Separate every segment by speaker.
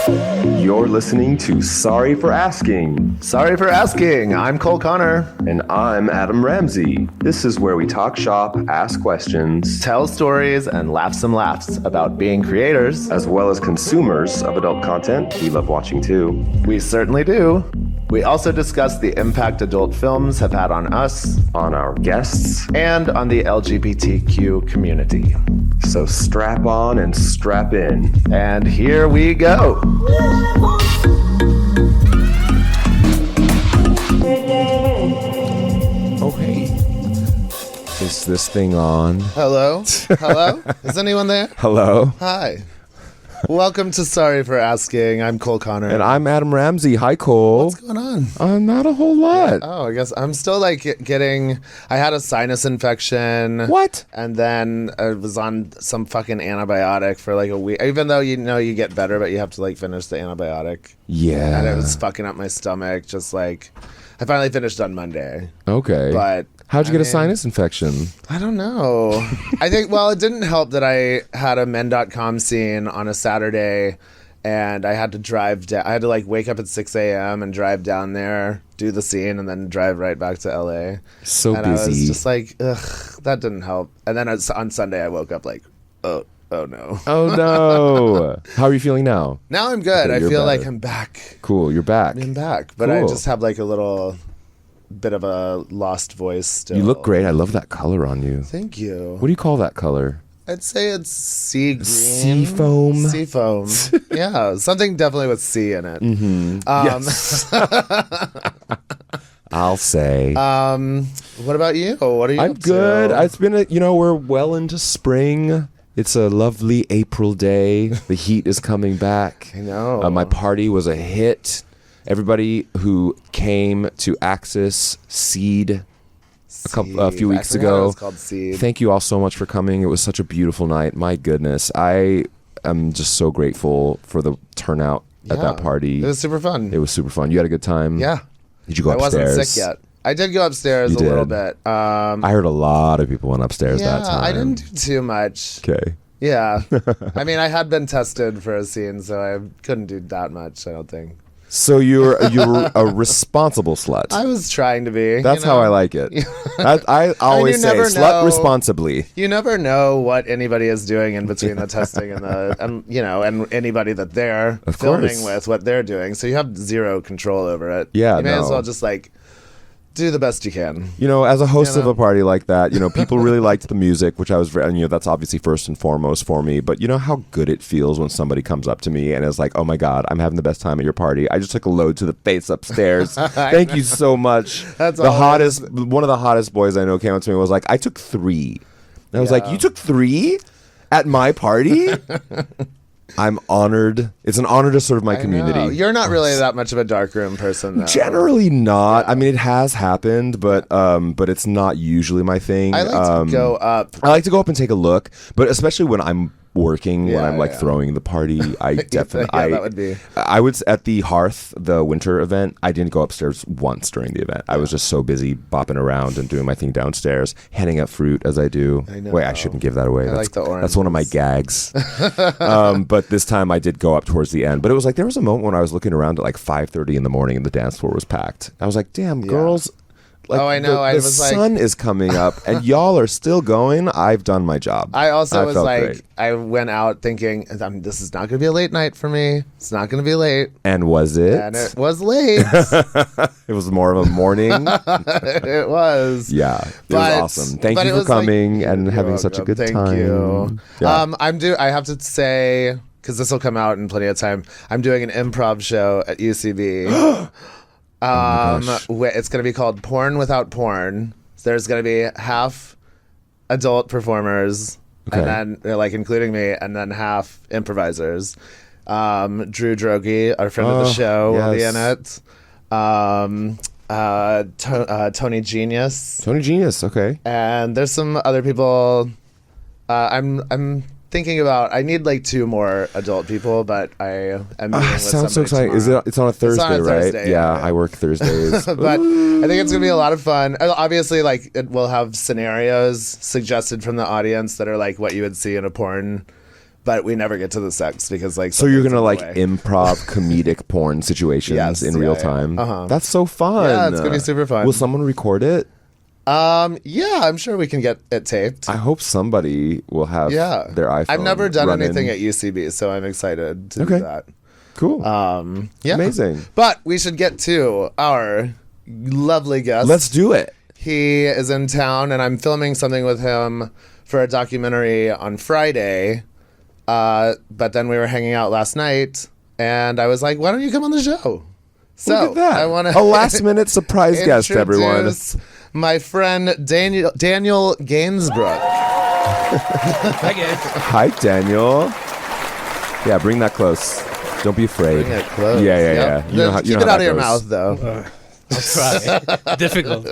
Speaker 1: You're listening to Sorry for Asking.
Speaker 2: Sorry for asking. I'm Cole Connor.
Speaker 1: And I'm Adam Ramzi. This is where we talk shop, ask questions,
Speaker 2: Tell stories and laugh some laughs about being creators.
Speaker 1: as well as consumers of adult content. We love watching too.
Speaker 2: We certainly do. We also discuss the impact adult films have had on us
Speaker 1: On our guests.
Speaker 2: and on the LGBTQ community.
Speaker 1: So strap on and strap in.
Speaker 2: And here we go.
Speaker 3: Oh, hey. Is this thing on?
Speaker 2: Hello? Hello? Is anyone there?
Speaker 3: Hello?
Speaker 2: Hi. Welcome to Sorry for Asking. I'm Cole Connor.
Speaker 3: And I'm Adam Ramzi. Hi, Cole.
Speaker 2: What's going on?
Speaker 3: Not a whole lot.
Speaker 2: Oh, I guess I'm still like getting. I had a sinus infection.
Speaker 3: What?
Speaker 2: And then I was on some fucking antibiotic for like a week. Even though you know you get better, but you have to like finish the antibiotic.
Speaker 3: Yeah.
Speaker 2: And it was fucking up my stomach. Just like I finally finished on Monday.
Speaker 3: Okay.
Speaker 2: But
Speaker 3: how'd you get a
Speaker 2: mean,
Speaker 3: sinus infection?
Speaker 2: I don't know. I think, well, it didn't help that I had a men.com scene on a Saturday and I had to drive down. I had to like wake up at 6 a.m. and drive down there, do the scene, and then drive right back to LA.
Speaker 3: So
Speaker 2: and
Speaker 3: busy.
Speaker 2: I was just like, ugh, that didn't help. And then on Sunday, I woke up like, oh no.
Speaker 3: Oh, no. How are you feeling now?
Speaker 2: Now I'm good.
Speaker 3: Okay,
Speaker 2: I
Speaker 3: you're
Speaker 2: feel like
Speaker 3: better.
Speaker 2: I'm back.
Speaker 3: Cool. You're back.
Speaker 2: I'm back. But I
Speaker 3: Cool.
Speaker 2: just have like a little bit of a lost voice still.
Speaker 3: You look great. I love that color on you.
Speaker 2: Thank you.
Speaker 3: What do you call that color?
Speaker 2: I'd say it's sea green.
Speaker 3: Sea foam?
Speaker 2: Sea foam. Yeah, something definitely with sea in it.
Speaker 3: Mm-hmm. Yes. I'll say.
Speaker 2: What about you? What are you
Speaker 3: I'm
Speaker 2: up
Speaker 3: good.
Speaker 2: to?
Speaker 3: It's been we're well into spring. It's a lovely April day. The heat is coming back.
Speaker 2: I know.
Speaker 3: My party was a hit. Everybody who came to Axis Seed a few weeks
Speaker 2: I forgot it
Speaker 3: ago.
Speaker 2: was called Seed.
Speaker 3: Thank you all so much for coming. It was such a beautiful night. My goodness. I am just so grateful for the turnout at
Speaker 2: Yeah.
Speaker 3: that party.
Speaker 2: It was super fun.
Speaker 3: It was super fun. You had a good time?
Speaker 2: Yeah.
Speaker 3: Did you go
Speaker 2: I
Speaker 3: upstairs?
Speaker 2: wasn't sick yet. I did go upstairs
Speaker 3: You
Speaker 2: a little
Speaker 3: did.
Speaker 2: bit.
Speaker 3: I heard a lot of people went upstairs
Speaker 2: Yeah,
Speaker 3: that time.
Speaker 2: I didn't do too much.
Speaker 3: Okay.
Speaker 2: Yeah. I mean, I had been tested for a scene, so I couldn't do that much, I don't think.
Speaker 3: So you're a responsible slut.
Speaker 2: I was trying to be.
Speaker 3: That's how I like it. I always
Speaker 2: you
Speaker 3: say
Speaker 2: never
Speaker 3: slut
Speaker 2: know.
Speaker 3: responsibly.
Speaker 2: You never know what anybody is doing in between the testing and and anybody that they're
Speaker 3: Of
Speaker 2: filming
Speaker 3: course.
Speaker 2: with, what they're doing. So you have zero control over it.
Speaker 3: Yeah,
Speaker 2: you may as
Speaker 3: no.
Speaker 2: well just like do the best you can.
Speaker 3: As a host
Speaker 2: You
Speaker 3: of
Speaker 2: know?
Speaker 3: a party like that, people really liked the music, which I was very, that's obviously first and foremost for me. But you know how good it feels when somebody comes up to me and is like, "Oh my God, I'm having the best time at your party. I just took a load to the face upstairs. Thank you so much."
Speaker 2: That's
Speaker 3: the
Speaker 2: all it
Speaker 3: hottest, one of the hottest boys I know came up to me and was like, "I took 3." And I was like,
Speaker 2: Yeah.
Speaker 3: "You took 3 at my party?" I'm honored. It's an honor to serve my
Speaker 2: I
Speaker 3: community.
Speaker 2: know. You're not really that much of a darkroom person, though.
Speaker 3: Generally not. I mean, it has happened, but it's not usually my thing.
Speaker 2: I like to go up.
Speaker 3: I like to go up and take a look, but especially when I'm working, when
Speaker 2: Yeah,
Speaker 3: I'm like
Speaker 2: yeah.
Speaker 3: throwing the party, I definitely.
Speaker 2: Yeah, that would be.
Speaker 3: I was at the Hearth, the winter event. I didn't go upstairs once during the event. I was just so busy bopping around and doing my thing downstairs, handing out fruit as I do.
Speaker 2: I know.
Speaker 3: Wait, I shouldn't give that away.
Speaker 2: I like the
Speaker 3: That's one of my
Speaker 2: oranges.
Speaker 3: gags. But this time I did go up towards the end. But it was like there was a moment when I was looking around at like 5:30 in the morning and the dance floor was packed. I was like, "Damn, girls." Like,
Speaker 2: Oh, I know.
Speaker 3: The,
Speaker 2: I
Speaker 3: the
Speaker 2: was like-
Speaker 3: sun is coming up, and y'all are still going. I've done my job.
Speaker 2: I also was
Speaker 3: felt
Speaker 2: like,
Speaker 3: great.
Speaker 2: I went out thinking, this is not going to be a late night for me. It's not going to be late.
Speaker 3: And was it?
Speaker 2: And it was late.
Speaker 3: It was more of a morning.
Speaker 2: It was.
Speaker 3: Yeah, it
Speaker 2: But-
Speaker 3: was awesome. Thank
Speaker 2: but
Speaker 3: you
Speaker 2: it
Speaker 3: for
Speaker 2: was like-
Speaker 3: coming and
Speaker 2: You're
Speaker 3: having such a
Speaker 2: welcome.
Speaker 3: good
Speaker 2: Thank
Speaker 3: time.
Speaker 2: you.
Speaker 3: Yeah.
Speaker 2: I have to say, because this will come out in plenty of time, I'm doing an improv show at UCB.
Speaker 3: gosh.
Speaker 2: It's going to be called Porn Without Porn. So there's going to be half adult performers,
Speaker 3: Okay.
Speaker 2: and then like including me, and then half improvisers. Drew Drogi, our friend of the
Speaker 3: Oh,
Speaker 2: show, will be
Speaker 3: yes.
Speaker 2: in it. Tony Genius,
Speaker 3: Tony Genius. Okay.
Speaker 2: and there's some other people. I'm thinking about. I need like 2 more adult people, but I am meeting with
Speaker 3: Sounds so
Speaker 2: somebody
Speaker 3: exciting. Is
Speaker 2: tomorrow.
Speaker 3: it? It's on a Thursday,
Speaker 2: on a
Speaker 3: right?
Speaker 2: Thursday,
Speaker 3: yeah,
Speaker 2: yeah.
Speaker 3: I work Thursdays.
Speaker 2: But I think it's gonna be a lot of fun. Obviously, like it will have scenarios suggested from the audience that are like what you would see in a porn but we never get to the sex because like.
Speaker 3: So you're gonna
Speaker 2: something's
Speaker 3: like
Speaker 2: in the way.
Speaker 3: improv comedic porn situations
Speaker 2: Yes,
Speaker 3: in
Speaker 2: yeah,
Speaker 3: real
Speaker 2: yeah.
Speaker 3: time.
Speaker 2: Uh-huh.
Speaker 3: That's so fun.
Speaker 2: Yeah, it's gonna be super fun.
Speaker 3: Will someone record it?
Speaker 2: Yeah, I'm sure we can get it taped.
Speaker 3: I hope somebody will have
Speaker 2: Yeah,
Speaker 3: their iPhone.
Speaker 2: I've never done
Speaker 3: running.
Speaker 2: anything at UCB, so I'm excited to
Speaker 3: Okay.
Speaker 2: do that.
Speaker 3: Cool.
Speaker 2: Yeah,
Speaker 3: Amazing.
Speaker 2: But we should get to our lovely guest.
Speaker 3: Let's do it.
Speaker 2: He is in town, and I'm filming something with him for a documentary on Friday. But then we were hanging out last night, and I was like, "Why don't you come on the show?" So
Speaker 3: Look at that.
Speaker 2: I want to
Speaker 3: a last minute surprise guest, everyone.
Speaker 2: My friend Daniel Gainsbrook.
Speaker 4: Hi, guys.
Speaker 3: Hi, Daniel. Yeah, bring that close. Don't be afraid.
Speaker 2: Bring it close.
Speaker 3: Yeah, yeah,
Speaker 2: Yep.
Speaker 3: yeah. You know how,
Speaker 2: Keep
Speaker 3: you know
Speaker 2: it
Speaker 3: how
Speaker 2: out
Speaker 3: that
Speaker 2: of your
Speaker 3: goes.
Speaker 2: mouth, though.
Speaker 4: I'll try. Difficult.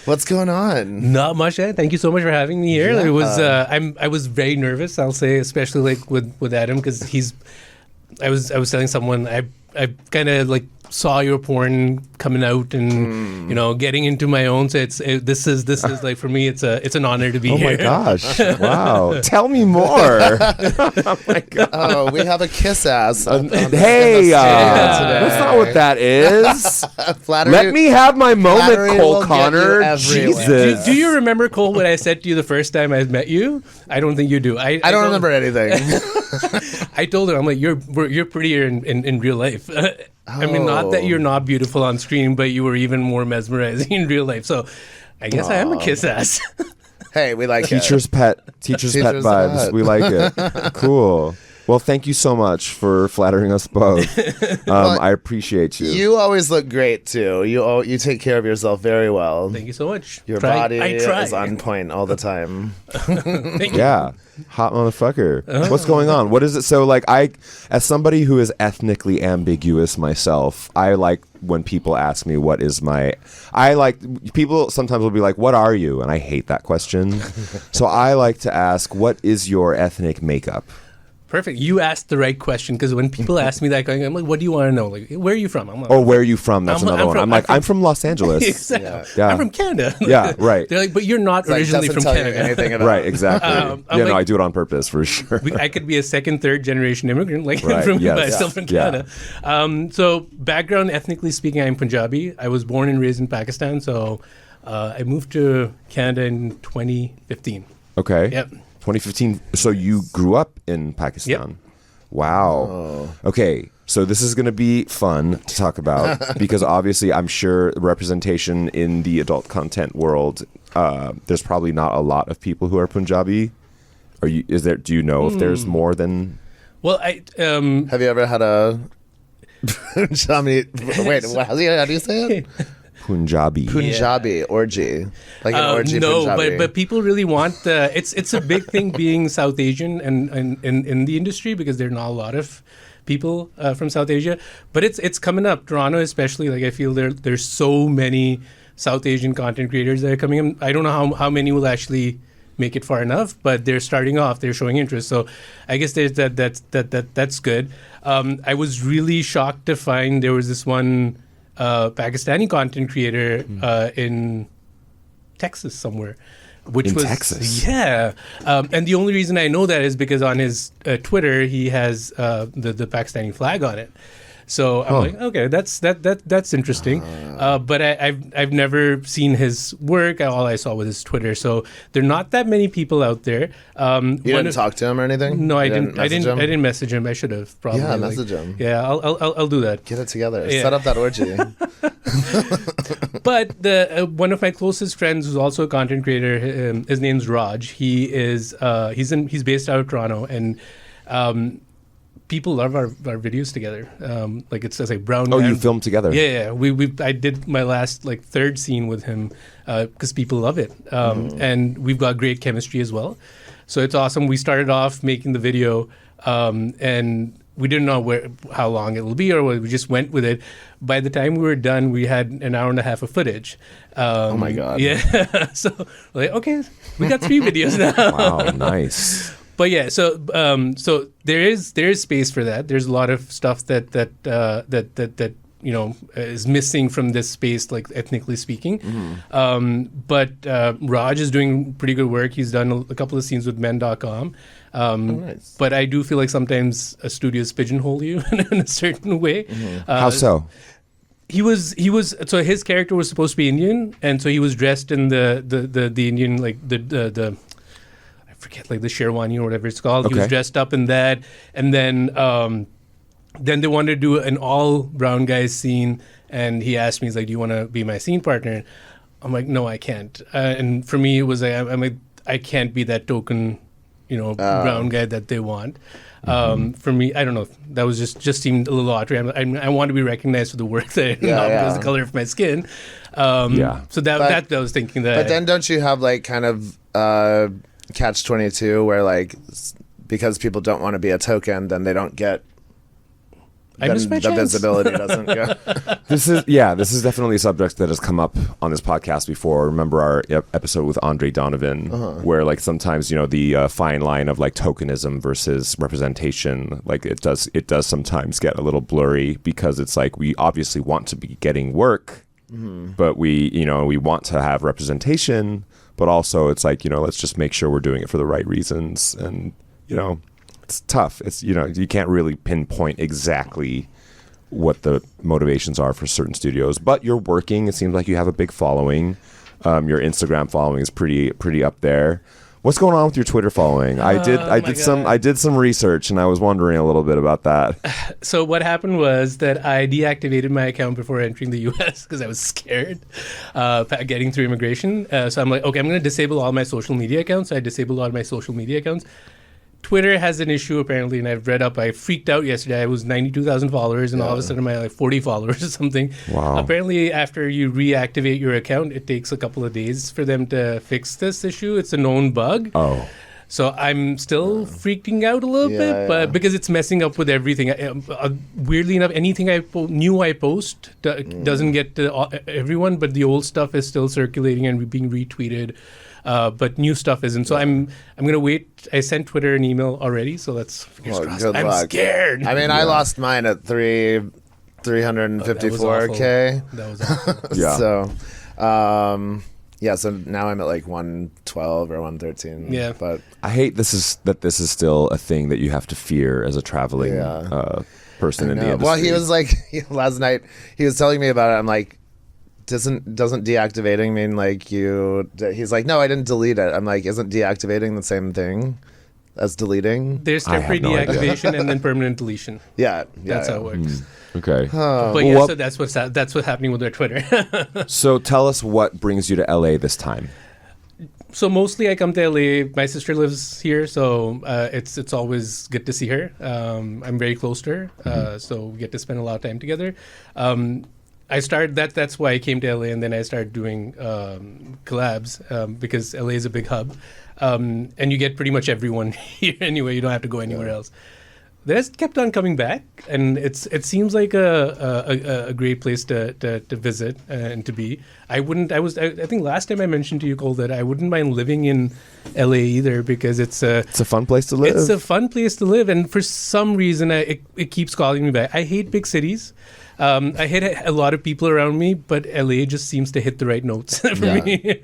Speaker 2: What's going on?
Speaker 4: Not much. Thank you so much for having me here. It was. I was very nervous. I'll say, especially like with Adam, because he's. I was telling someone I kind of like saw your porn coming out and getting into my own. So this is like for me it's an honor to be
Speaker 3: Oh
Speaker 4: here.
Speaker 3: my gosh. Wow. Tell me more. Oh my god.
Speaker 2: Oh, we have a kiss ass.
Speaker 3: Hey, that's not what that is.
Speaker 2: Flattery.
Speaker 3: Let me have my moment,
Speaker 2: Flattery will
Speaker 3: Cole
Speaker 2: get
Speaker 3: Connor.
Speaker 2: you everywhere.
Speaker 3: Jesus.
Speaker 4: Do you remember, Cole, what I said to you the first time I met you? I don't think you do.
Speaker 2: I don't remember anything.
Speaker 4: I told her, I'm like, you're prettier in real life. I mean, not that you're not beautiful on screen, but you were even more mesmerizing in real life. So I guess I am a kiss ass.
Speaker 2: Hey, we like
Speaker 3: Teacher's pet
Speaker 2: Teacher's
Speaker 3: vibes.
Speaker 2: pet.
Speaker 3: We like it. Cool. Well, thank you so much for flattering us both. I appreciate you.
Speaker 2: You always look great too. You take care of yourself very well.
Speaker 4: Thank you so much.
Speaker 2: Your
Speaker 4: I
Speaker 2: body
Speaker 4: try.
Speaker 2: is on point all the time.
Speaker 4: Thank you.
Speaker 3: Yeah. Hot motherfucker. What's going on? What is it? So, like, as somebody who is ethnically ambiguous myself, I like when people ask me what is people sometimes will be like, what are you? And I hate that question. So I like to ask, what is your ethnic makeup?
Speaker 4: Perfect. You asked the right question because when people ask me that, I'm like, "What do you want to know? Like, where are you from?" I'm like,
Speaker 3: Oh, where are you from? That's
Speaker 4: I'm-
Speaker 3: another
Speaker 4: I'm
Speaker 3: one.
Speaker 4: from-
Speaker 3: I'm from Los Angeles.
Speaker 4: exactly.
Speaker 3: Yeah.
Speaker 4: I'm from Canada.
Speaker 3: Yeah, right.
Speaker 4: They're like, "But you're not
Speaker 2: Like,
Speaker 4: originally
Speaker 2: doesn't
Speaker 4: from
Speaker 2: tell you
Speaker 4: Canada."
Speaker 2: anything about
Speaker 3: Right, exactly.
Speaker 4: I'm
Speaker 3: No,
Speaker 4: like-
Speaker 3: I do it on purpose for sure.
Speaker 4: I could be a second, third generation immigrant, like
Speaker 3: Right,
Speaker 4: from
Speaker 3: yes.
Speaker 4: but still from
Speaker 3: Yeah.
Speaker 4: Canada. So background, ethnically speaking, I'm Punjabi. I was born and raised in Pakistan. So I moved to Canada in 2015.
Speaker 3: Okay.
Speaker 4: Yep.
Speaker 3: 2015. So you grew up in Pakistan. Wow. Okay. So this is going to be fun to talk about because obviously I'm sure representation in the adult content world, there's probably not a lot of people who are Punjabi. Do you know if there's more than...
Speaker 4: Well,
Speaker 2: Have you ever had a Punjabi? Wait, how do you say it?
Speaker 3: Punjabi?
Speaker 2: Punjabi orgy, like an orgy.
Speaker 4: no,
Speaker 2: Punjabi.
Speaker 4: but people really want it's a big thing being South Asian and in the industry because there are not a lot of people from South Asia, but it's coming up. Toronto especially, like I feel there's so many South Asian content creators that are coming in. I don't know how many will actually make it far enough, but they're starting off, they're showing interest. So I guess there's that's good. I was really shocked to find there was this one Pakistani content creator in Texas somewhere. Which
Speaker 3: In
Speaker 4: was
Speaker 3: Texas?
Speaker 4: Yeah. And the only reason I know that is because on his Twitter he has the Pakistani flag on it. So I'm like, okay, that's interesting. But I've never seen his work. All I saw was his Twitter. So there are not that many people out there.
Speaker 2: You didn't talk to him or anything?
Speaker 4: No, I
Speaker 2: You
Speaker 4: didn't. I
Speaker 2: message him?
Speaker 4: didn't message him. I should have probably.
Speaker 2: Yeah, message him.
Speaker 4: Yeah, I'll do that.
Speaker 2: Get it together.
Speaker 4: Yeah.
Speaker 2: Set up that orgy.
Speaker 4: But the one of my closest friends who's also a content creator, his name's Raj. He is he's based out of Toronto, and people love our videos together. Like it says like brown.
Speaker 3: Oh,
Speaker 4: man.
Speaker 3: you filmed together?
Speaker 4: Yeah. I did my last like third scene with him because people love it, and we've got great chemistry as well. So it's awesome. We started off making the video, and we didn't know how long it will be, or we just went with it. By the time we were done, we had an hour and a half of footage.
Speaker 2: Oh my God.
Speaker 4: Yeah. So we're like, okay, we got 3 videos now.
Speaker 3: Wow, nice.
Speaker 4: But yeah, so there is space for that. There's a lot of stuff that is missing from this space, like ethnically speaking. But Raj is doing pretty good work. He's done a couple of scenes with men.com.
Speaker 2: Nice.
Speaker 4: But I do feel like sometimes studios pigeonhole you in a certain way.
Speaker 3: How so?
Speaker 4: He was so his character was supposed to be Indian, and so he was dressed in the Indian, like the I forget, like the sherwani or whatever it's called. He was
Speaker 3: Okay.
Speaker 4: dressed up in that, and then they wanted to do an all brown guy scene, and he asked me, he's like, "Do you want to be my scene partner?" I'm like, "No, I can't." And for me, it was I'm like, I can't be that token, brown guy that they want. For me, I don't know. That was just seemed a little odd. I want to be recognized for the work that I do, not because of the color of my skin. So that I was thinking that.
Speaker 2: But then don't you have like kind of catch-22 where like because people don't want to be a token, then they don't get.
Speaker 4: I missed my
Speaker 2: the
Speaker 4: chance.
Speaker 2: visibility doesn't go.
Speaker 3: This is definitely a subject that has come up on this podcast before. Remember our episode with Andre Donovan, where like sometimes the fine line of like tokenism versus representation, like it does sometimes get a little blurry because it's like we obviously want to be getting work, but we want to have representation, but also it's like let's just make sure we're doing it for the right reasons, and it's tough. It's you can't really pinpoint exactly what the motivations are for certain studios, but you're working. It seems like you have a big following. Your Instagram following is pretty up there. What's going on with your Twitter following? I did some research and I was wondering a little bit about that.
Speaker 4: So what happened was that I deactivated my account before entering the U.S. because I was scared getting through immigration. So I'm like, okay, I'm going to disable all my social media accounts. So I disabled all my social media accounts. Twitter has an issue apparently, and I've read up. I freaked out yesterday. I was 92,000 followers, and all of a sudden, I'm like 40 followers or something.
Speaker 3: Wow.
Speaker 4: Apparently, after you reactivate your account, it takes a couple of days for them to fix this issue. It's a known bug.
Speaker 3: Oh.
Speaker 4: So I'm still freaking out a little bit, but because it's messing up with everything. Weirdly enough, anything I post doesn't get to everyone, but the old stuff is still circulating and being retweeted. But new stuff isn't. So I'm gonna wait. I sent Twitter an email already, so let's fingers crossed.
Speaker 2: Good
Speaker 4: I'm
Speaker 2: luck.
Speaker 4: scared.
Speaker 2: I mean, I lost mine at 354K.
Speaker 4: That was awful.
Speaker 3: Yeah.
Speaker 2: So, so now I'm at like 112 or 113.
Speaker 4: Yeah.
Speaker 2: But
Speaker 3: I hate this is still a thing that you have to fear as a traveling person in the industry.
Speaker 2: well, he was like last night. He was telling me about it. I'm like, doesn't deactivating mean like you? He's like, no, I didn't delete it. I'm like, isn't deactivating the same thing as deleting?
Speaker 4: There's
Speaker 3: I have
Speaker 4: temporary
Speaker 3: no idea.
Speaker 4: deactivation and then permanent deletion.
Speaker 2: Yeah,
Speaker 4: That's how it works.
Speaker 3: Okay.
Speaker 4: But
Speaker 3: Well,
Speaker 4: so that's what's happening with our Twitter.
Speaker 3: So tell us what brings you to LA this time.
Speaker 4: So mostly I come to LA. My sister lives here, so it's always good to see her. I'm very close to her, so we get to spend a lot of time together. I started that's why I came to LA, and then I started doing collabs because LA is a big hub, and you get pretty much everyone here anyway. You don't have to go anywhere else. They just kept on coming back, and it seems like a great place to visit and to be. I think last time I mentioned to you, Cole, that I wouldn't mind living in LA either because it's a
Speaker 3: fun place to live.
Speaker 4: It's a fun place to live, and for some reason it keeps calling me back. I hate big cities. I hit a lot of people around me, but LA just seems to hit the right notes for me.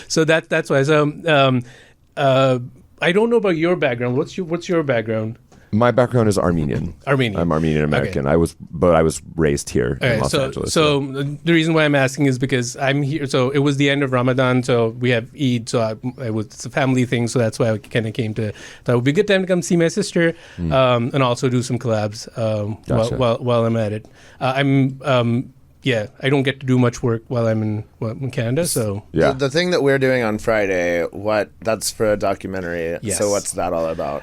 Speaker 4: So that's why. So I don't know about your background. What's your background?
Speaker 3: My background is Armenian.
Speaker 4: Armenian.
Speaker 3: I'm Armenian American.
Speaker 4: Okay.
Speaker 3: I was raised here in Los Angeles.
Speaker 4: So the reason why I'm asking is because I'm here. So it was the end of Ramadan, so we have Eid. So it's a family thing. So that's why I kind of came to. Thought it would be a good time to come see my sister, and also do some collabs
Speaker 3: Gotcha.
Speaker 4: while I'm at it. I don't get to do much work while I'm in Canada. So
Speaker 3: yeah.
Speaker 2: the thing that we're doing on Friday, that's for a documentary.
Speaker 4: Yes.
Speaker 2: So what's that all about?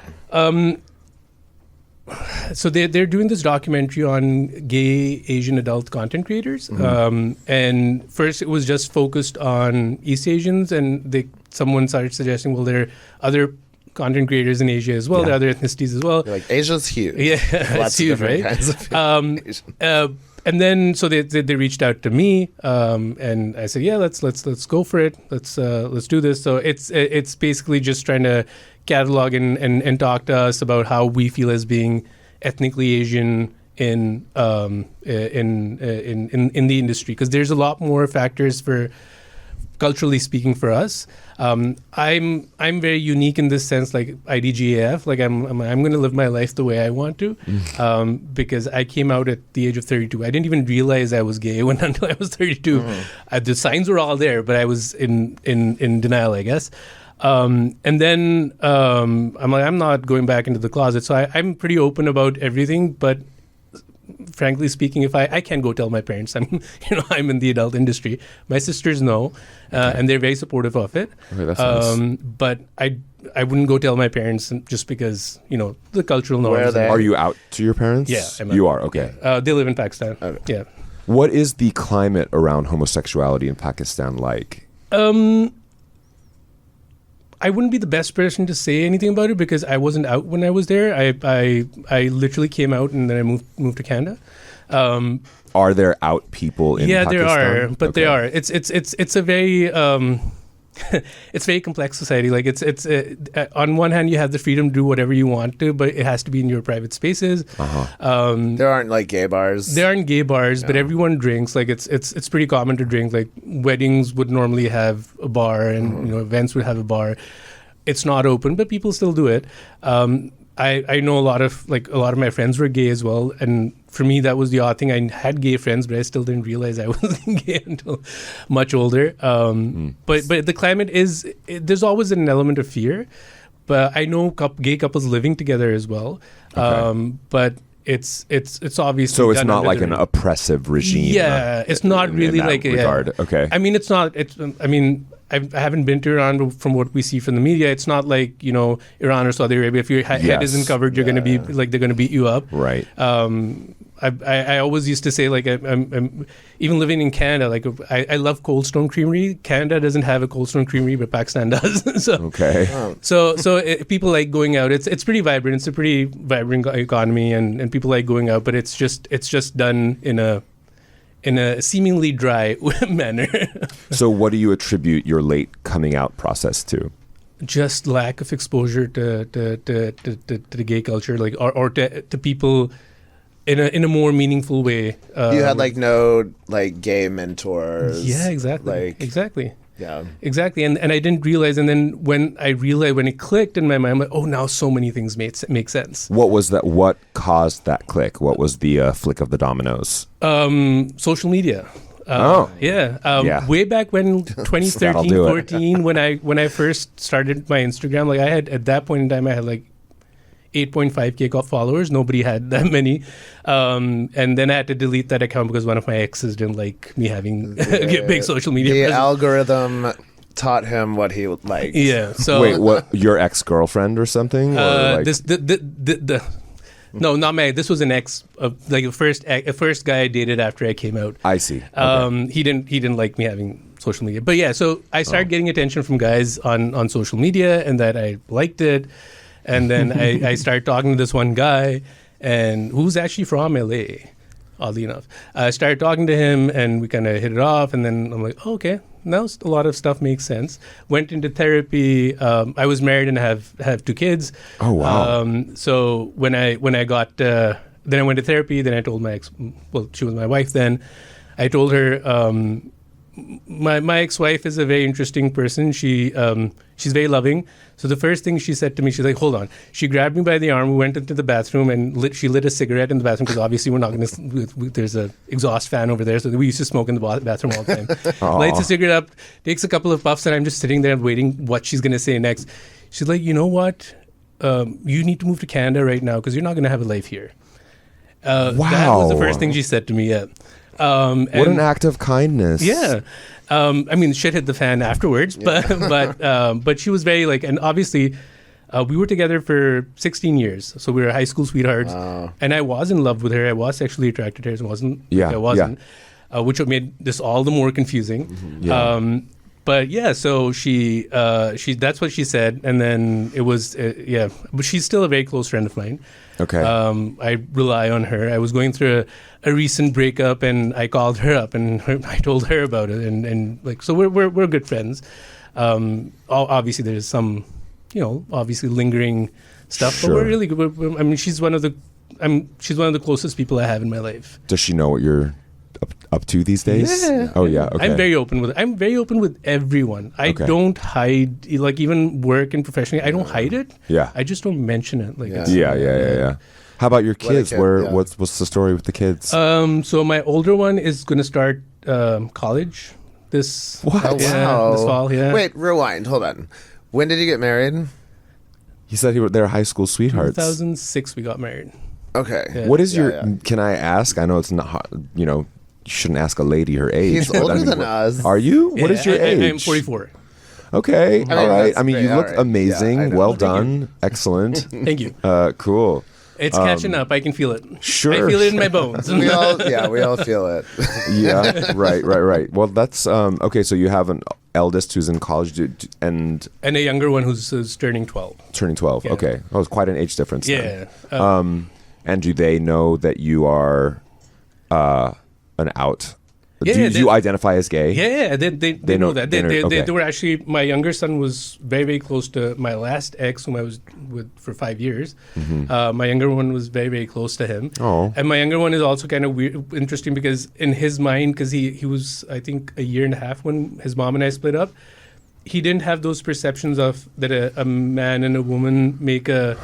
Speaker 4: So they're doing this documentary on gay Asian adult content creators, and first it was just focused on East Asians, and someone started suggesting, well, there are other content creators in Asia as well, there are other ethnicities as well.
Speaker 2: You're like, Asia's huge.
Speaker 4: Yeah,
Speaker 2: Lots
Speaker 4: it's huge,
Speaker 2: of different
Speaker 4: right?
Speaker 2: kinds of Asian.
Speaker 4: And then so they reached out to me, and I said, yeah, let's go for it. Let's do this. So it's basically just trying to catalog and talk to us about how we feel as being ethnically Asian in the industry, because there's a lot more factors for, culturally speaking, for us. I'm very unique in this sense, like IDGAF, like I'm going to live my life the way I want to, because I came out at the age of 32. I didn't even realize I was gay until I was 32. The signs were all there, but I was in denial, I guess. And then I'm like, I'm not going back into the closet. So I'm pretty open about everything, but frankly speaking, if I can't go tell my parents I'm in the adult industry. My sisters know, and they're very supportive of it.
Speaker 3: Okay, that's nice.
Speaker 4: But I wouldn't go tell my parents just because the cultural norms.
Speaker 2: Where are they?
Speaker 3: Are you out to your parents?
Speaker 4: Yeah,
Speaker 3: you are. Okay.
Speaker 4: They live in Pakistan.
Speaker 2: Okay.
Speaker 4: Yeah.
Speaker 3: What is the climate around homosexuality in Pakistan like?
Speaker 4: I wouldn't be the best person to say anything about it because I wasn't out when I was there. I literally came out and then I moved to Canada.
Speaker 3: Are there out people in Pakistan?
Speaker 4: Yeah, there are, but
Speaker 3: Okay.
Speaker 4: they are. It's a very it's very complex society. Like it's on one hand you have the freedom to do whatever you want to, but it has to be in your private spaces.
Speaker 2: There aren't like gay bars.
Speaker 4: There aren't gay bars, but everyone drinks. Like it's pretty common to drink. Like weddings would normally have a bar, and events would have a bar. It's not open, but people still do it. I know a lot of my friends were gay as well, and for me that was the odd thing. I had gay friends, but I still didn't realize I wasn't gay until much older. But the climate there's always an element of fear. But I know gay couples living together as well.
Speaker 3: Okay.
Speaker 4: But it's obviously
Speaker 3: So it's
Speaker 4: done
Speaker 3: not
Speaker 4: under
Speaker 3: like
Speaker 4: the
Speaker 3: an oppressive regime.
Speaker 4: Yeah, it's not really
Speaker 3: in that
Speaker 4: like
Speaker 3: regard. Okay.
Speaker 4: I mean, it's not. I haven't been to Iran, but from what we see from the media, it's not like Iran or Saudi Arabia. If your head
Speaker 3: Yes.
Speaker 4: isn't covered, you're going to be like they're going to beat you up.
Speaker 3: Right.
Speaker 4: I always used to say, like, I'm even living in Canada, like I love Cold Stone Creamery. Canada doesn't have a Cold Stone Creamery, but Pakistan does. So
Speaker 3: Okay.
Speaker 4: so people like going out. It's pretty vibrant. It's a pretty vibrant economy, and people like going out. But it's just done in a seemingly dry manner.
Speaker 3: So what do you attribute your late coming out process to?
Speaker 4: Just lack of exposure to the gay culture, like or to people in a more meaningful way.
Speaker 2: You had like no like gay mentors.
Speaker 4: Yeah, exactly.
Speaker 2: Like
Speaker 4: Exactly.
Speaker 2: yeah.
Speaker 4: Exactly. And I didn't realize, and then when it clicked in my mind, I'm like, oh, now so many things make sense.
Speaker 3: What was that? What caused that click? What was the flick of the dominoes?
Speaker 4: Social media.
Speaker 3: Yeah.
Speaker 4: Yeah. Way back when 2013,
Speaker 3: That'll do it.
Speaker 4: 14, when I first started my Instagram, like I had at that point in time, I had like 8.5K followers. Nobody had that many. And then I had to delete that account because one of my exes didn't like me having a big social media
Speaker 2: The
Speaker 4: presence.
Speaker 2: algorithm taught him what he would like.
Speaker 4: Yeah. So
Speaker 3: Wait, what? Your ex-girlfriend or something? Or like,
Speaker 4: no, not my. This was an ex, like a first guy I dated after I came out.
Speaker 3: I see. Okay.
Speaker 4: He didn't like me having social media, but yeah. So I started getting attention from guys on social media, and that I liked it. And then I started talking to this one guy, and who's actually from LA, oddly enough. I started talking to him, and we kind of hit it off. And then I'm like, oh, okay, now a lot of stuff makes sense. Went into therapy. I was married and have 2 kids.
Speaker 3: Oh, wow.
Speaker 4: So when I got then I went to therapy. Then I told my ex. Well, she was my wife then. I told her. My ex-wife is a very interesting person. She's very loving. So the first thing she said to me, she's like, hold on. She grabbed me by the arm. We went into the bathroom and she lit a cigarette in the bathroom because obviously we're not going to, there's a exhaust fan over there. So we used to smoke in the bathroom all the time. Lights a cigarette up, takes a couple of puffs, and I'm just sitting there waiting what she's going to say next. She's like, you know what? You need to move to Canada right now because you're not going to have a life here. That was the first thing she said to me, yeah.
Speaker 3: What an act of kindness.
Speaker 4: Yeah. I mean, shit hit the fan afterwards, but she was very like, and obviously we were together for 16 years. So we were high school sweethearts. And I was in love with her. I was sexually attracted to her. I wasn't, which made this all the more confusing.
Speaker 3: Mm-hmm. Yeah.
Speaker 4: But yeah, so she that's what she said. And then it was, but she's still a very close friend of mine.
Speaker 3: Okay.
Speaker 4: I rely on her. I was going through a recent breakup, and I called her up, and I told her about it, and like, so we're good friends. Obviously, there's some, obviously lingering stuff, but we're really good. I mean, she's one of the she's one of the closest people I have in my life.
Speaker 3: Does she know what you're up to these days?
Speaker 4: Yeah.
Speaker 3: Oh yeah. Okay.
Speaker 4: I'm very open with everyone. I
Speaker 3: Okay.
Speaker 4: don't hide, like even work and professionally, I don't hide it.
Speaker 3: Yeah.
Speaker 4: I just don't mention it. Like it's,
Speaker 3: Yeah. How about your kids?
Speaker 2: kid,
Speaker 3: Where?
Speaker 2: yeah.
Speaker 3: What's the story with the kids?
Speaker 4: So my older one is going to start college this
Speaker 3: What?
Speaker 2: Oh,
Speaker 4: yeah,
Speaker 2: wow.
Speaker 4: this fall. Yeah.
Speaker 2: Wait, rewind. Hold on. When did you get married?
Speaker 3: He said they're high school sweethearts.
Speaker 4: 2006 we got married.
Speaker 2: Okay.
Speaker 4: Yeah.
Speaker 3: What is
Speaker 2: Yeah,
Speaker 3: your?
Speaker 2: yeah.
Speaker 3: Can I ask? I know it's not. You shouldn't ask a lady her age.
Speaker 2: He's
Speaker 3: but
Speaker 2: older
Speaker 3: I mean,
Speaker 2: than us.
Speaker 3: Are you? What is your age?
Speaker 4: I'm 44.
Speaker 3: Okay.
Speaker 2: mean,
Speaker 3: all right.
Speaker 2: that's
Speaker 3: I mean, you
Speaker 2: great.
Speaker 3: look
Speaker 2: All right.
Speaker 3: amazing.
Speaker 2: Yeah, I know.
Speaker 3: Well
Speaker 4: Thank you.
Speaker 3: done. Excellent.
Speaker 4: Thank you.
Speaker 3: Cool.
Speaker 4: It's catching up. I can feel it.
Speaker 3: Sure.
Speaker 4: I feel it in my bones.
Speaker 2: We all feel it.
Speaker 3: Yeah. Right. Well, that's okay. So you have an eldest who's in college and
Speaker 4: And a younger one who's turning 12.
Speaker 3: turning 12.
Speaker 4: Yeah.
Speaker 3: Okay. Oh, it's quite an age difference. then.
Speaker 4: Yeah.
Speaker 3: And do they know that you are an out?
Speaker 4: Yeah,
Speaker 3: do
Speaker 4: they-
Speaker 3: you identify as gay?
Speaker 4: Yeah, they know that.
Speaker 3: okay.
Speaker 4: They were actually, my younger son was very, very close to my last ex, whom I was with for 5 years. My younger one was very, very close to him.
Speaker 3: Oh.
Speaker 4: And my younger one is also kind of weird, interesting because in his mind, because he was, I think, a year and a half when his mom and I split up, he didn't have those perceptions of that a man and a woman make a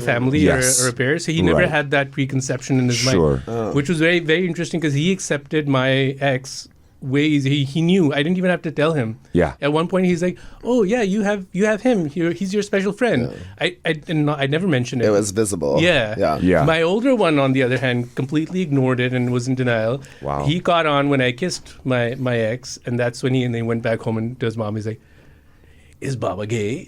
Speaker 4: family
Speaker 3: Yes.
Speaker 4: or a pair. So he never
Speaker 3: Right.
Speaker 4: had that preconception in his
Speaker 3: Sure.
Speaker 4: mind, which was very, very interesting because he accepted my ex way easy. He knew. I didn't even have to tell him.
Speaker 3: Yeah.
Speaker 4: At one point, he's like, "Oh yeah, you have him. He's your special friend." I never mentioned it.
Speaker 2: It was visible.
Speaker 4: Yeah.
Speaker 3: Yeah.
Speaker 4: My older one, on the other hand, completely ignored it and was in denial.
Speaker 3: Wow.
Speaker 4: He caught on when I kissed my ex, and that's when he went back home and to his mom. He's like, "Is Baba gay?"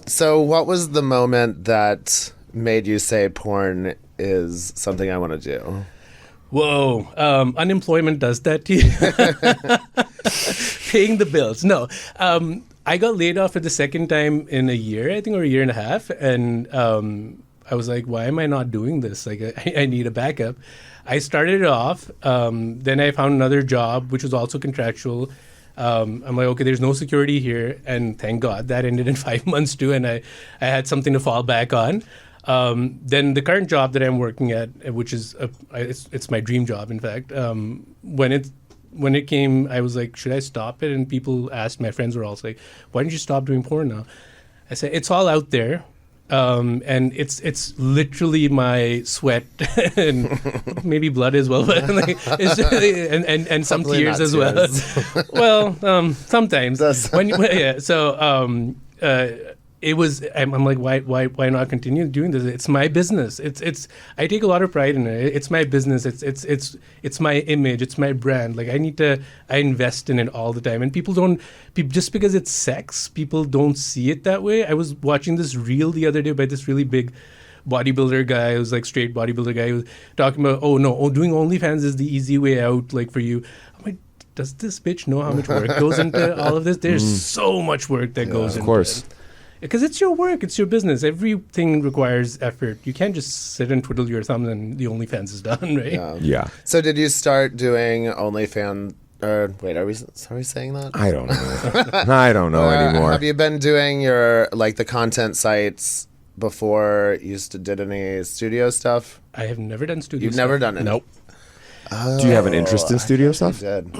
Speaker 2: So what was the moment that made you say porn is something I want to do?
Speaker 4: Whoa, unemployment does that to you. Paying the bills. No, I got laid off for the second time in a year, I think, or a year and a half. And I was like, why am I not doing this? Like, I need a backup. I started it off. Then I found another job, which was also contractual. I'm like, okay, there's no security here. And thank God that ended in 5 months too. And I had something to fall back on. Then the current job that I'm working at, which is it's my dream job, in fact. When it came, I was like, should I stop it? And people asked, my friends were all like, why don't you stop doing porn now? I said, it's all out there. And it's literally my sweat and maybe blood as well, but like, it's just, and some
Speaker 2: Hopefully
Speaker 4: tears
Speaker 2: not
Speaker 4: as well.
Speaker 2: tears.
Speaker 4: Well, sometimes.
Speaker 2: That's-
Speaker 4: Yeah. So it was. I'm like, why not continue doing this? It's my business. It's. I take a lot of pride in it. It's my business. It's my image. It's my brand. Like I invest in it all the time. And people don't. Just because it's sex, people don't see it that way. I was watching this reel the other day by this really big bodybuilder guy. It was like straight bodybuilder guy. He was talking about, doing OnlyFans is the easy way out. Like for you. I'm like, does this bitch know how much work goes into all of this? There's so much work that goes into
Speaker 3: Of course.
Speaker 4: it. Because it's your work, it's your business. Everything requires effort. You can't just sit and twiddle your thumbs and the OnlyFans is done, right?
Speaker 3: Yeah.
Speaker 2: So did you start doing OnlyFans? Wait, are we saying that?
Speaker 3: I don't know. I don't know anymore.
Speaker 2: Have you been doing your the content sites before you did any studio stuff?
Speaker 4: I have never done studio
Speaker 2: You've
Speaker 4: stuff.
Speaker 2: never done it?
Speaker 4: Nope.
Speaker 3: Do you have an interest in studio
Speaker 2: You
Speaker 3: stuff?
Speaker 2: did.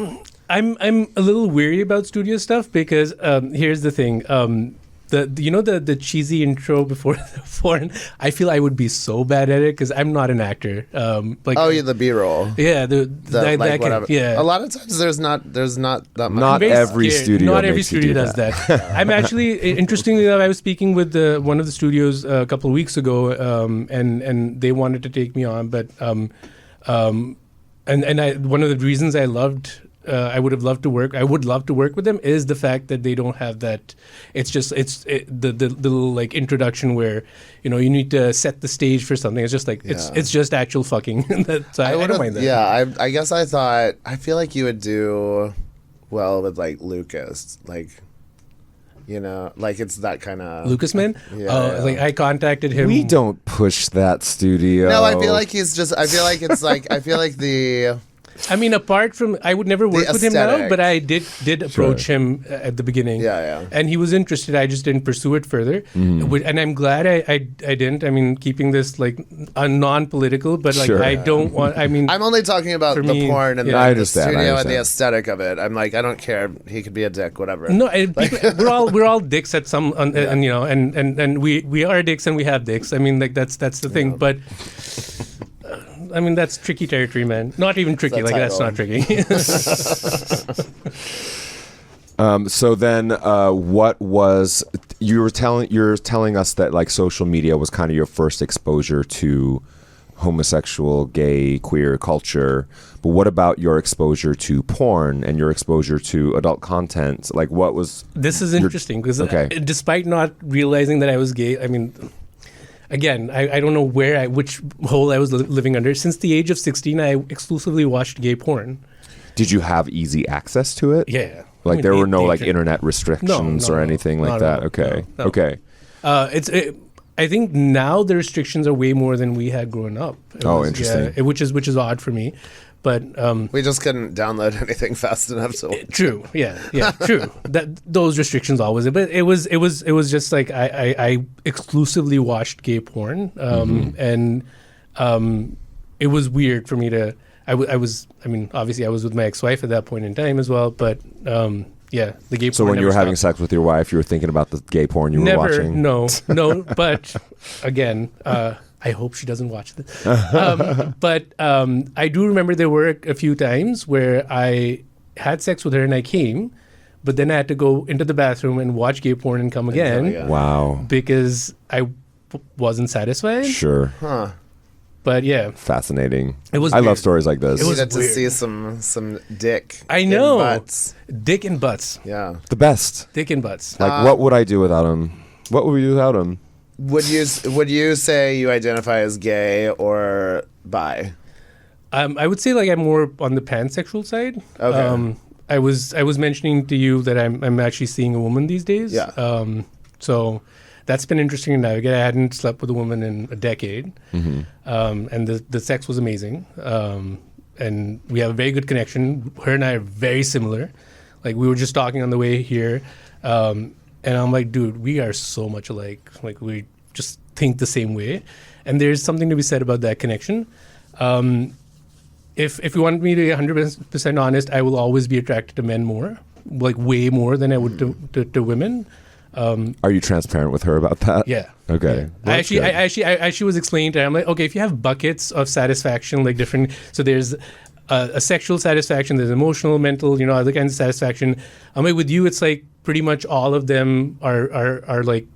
Speaker 4: I'm a little weary about studio stuff because here's the thing. The cheesy intro before the porn, I feel I would be so bad at it because I'm not an actor.
Speaker 2: Yeah, the B-roll.
Speaker 4: Yeah, that
Speaker 2: whatever.
Speaker 4: yeah.
Speaker 2: A lot of times there's not that much.
Speaker 3: Not
Speaker 4: Very
Speaker 3: every
Speaker 4: scared.
Speaker 3: studio
Speaker 4: Not every
Speaker 3: makes you
Speaker 4: studio
Speaker 3: do
Speaker 4: does that. I'm actually, interestingly enough, I was speaking with one of the studios a couple of weeks ago, and they wanted to take me on, but one of the reasons I would love to work with them is the fact that they don't have that. It's just the little like introduction where you need to set the stage for something. It's just like it's just actual fucking. So I don't mind that.
Speaker 2: Yeah, I guess I feel like you would do well with Lucas, it's that kind of
Speaker 4: Lucas Man.
Speaker 2: Yeah, yeah.
Speaker 4: Like I contacted him.
Speaker 3: We don't push that studio.
Speaker 2: No, I feel like he's just. I feel like it's I feel like
Speaker 4: I mean, apart from, I would never work with him now,
Speaker 2: aesthetic.
Speaker 4: but I did approach him at the beginning.
Speaker 2: Yeah.
Speaker 4: And he was interested. I just didn't pursue it further. And I'm glad I didn't. I mean, keeping this like non-political, but like
Speaker 3: Sure.
Speaker 4: I don't want. I mean,
Speaker 2: I'm only talking about
Speaker 4: For
Speaker 2: the
Speaker 4: me,
Speaker 2: porn and
Speaker 4: yeah.
Speaker 3: I
Speaker 2: the
Speaker 3: understand, I
Speaker 2: studio and the
Speaker 3: understand.
Speaker 2: aesthetic of it. I'm like, I don't care. He could be a dick, whatever.
Speaker 4: no, we're all dicks at some, and you know, and we are dicks and we have dicks. I mean, like that's the thing, but. I mean, that's tricky territory, man. Not even tricky.
Speaker 2: That
Speaker 4: Like, that's
Speaker 2: title.
Speaker 4: not tricky.
Speaker 3: So then, what was you're telling us that like social media was kind of your first exposure to homosexual, gay, queer culture. But what about your exposure to porn and your exposure to adult content? Like, what was
Speaker 4: This is interesting because
Speaker 3: okay.
Speaker 4: despite not realizing that I was gay, I mean, again, I don't know which hole I was living under. Since the age of 16, I exclusively watched gay porn.
Speaker 3: Did you have easy access to it?
Speaker 4: Yeah.
Speaker 3: Like
Speaker 4: I mean,
Speaker 3: there were no
Speaker 4: the
Speaker 3: like
Speaker 4: internet.
Speaker 3: internet restrictions or anything like
Speaker 4: Not at
Speaker 3: that.
Speaker 4: all.
Speaker 3: Okay.
Speaker 4: No.
Speaker 3: Okay.
Speaker 4: I think now the restrictions are way more than we had growing up.
Speaker 3: Interesting.
Speaker 4: Yeah, which is odd for me, but
Speaker 2: We just couldn't download anything fast enough to watch.
Speaker 4: true. Yeah, true. That those restrictions always, but it was just like I exclusively watched gay porn, and it was weird for me to. I mean, obviously I was with my ex-wife at that point in time as well, but yeah, the gay porn.
Speaker 3: So when you
Speaker 4: never
Speaker 3: were having
Speaker 4: stopped.
Speaker 3: sex with your wife, you were thinking about the gay porn you were
Speaker 4: Never,
Speaker 3: watching?
Speaker 4: no. But again, I hope she doesn't watch this. But I do remember there were a few times where I had sex with her and I came, but then I had to go into the bathroom and watch gay porn and come again
Speaker 3: Wow.
Speaker 4: because I wasn't satisfied.
Speaker 3: Sure.
Speaker 2: Huh.
Speaker 4: But yeah,
Speaker 3: Fascinating.
Speaker 4: It was
Speaker 3: I love
Speaker 4: weird.
Speaker 3: stories like this.
Speaker 4: It
Speaker 2: You
Speaker 4: was
Speaker 2: get to
Speaker 4: weird.
Speaker 2: see some dick.
Speaker 4: I
Speaker 2: in
Speaker 4: know.
Speaker 2: butts.
Speaker 4: Dick and butts.
Speaker 2: Yeah.
Speaker 3: the best.
Speaker 4: Dick and butts.
Speaker 3: Like, what would I do without him? What would we do without him?
Speaker 2: Would you say you identify as gay or bi?
Speaker 4: I would say like I'm more on the pansexual side.
Speaker 2: Okay.
Speaker 4: I was mentioning to you that I'm actually seeing a woman these days.
Speaker 2: Yeah.
Speaker 4: So that's been interesting to navigate. I hadn't slept with a woman in a decade, and the sex was amazing. And we have a very good connection. Her and I are very similar. Like we were just talking on the way here, and I'm like, dude, we are so much alike. Like we just think the same way, and there's something to be said about that connection. If you want me to be 100% honest, I will always be attracted to men more, like way more than I would to women.
Speaker 3: Are you transparent with her about that?
Speaker 4: Yeah.
Speaker 3: Okay.
Speaker 4: I
Speaker 3: That's good.
Speaker 4: actually was explaining to her. I'm like, okay, if you have buckets of satisfaction, like different, so there's a sexual satisfaction, there's emotional, mental, other kinds of satisfaction. I'm like, with you, it's like pretty much all of them are like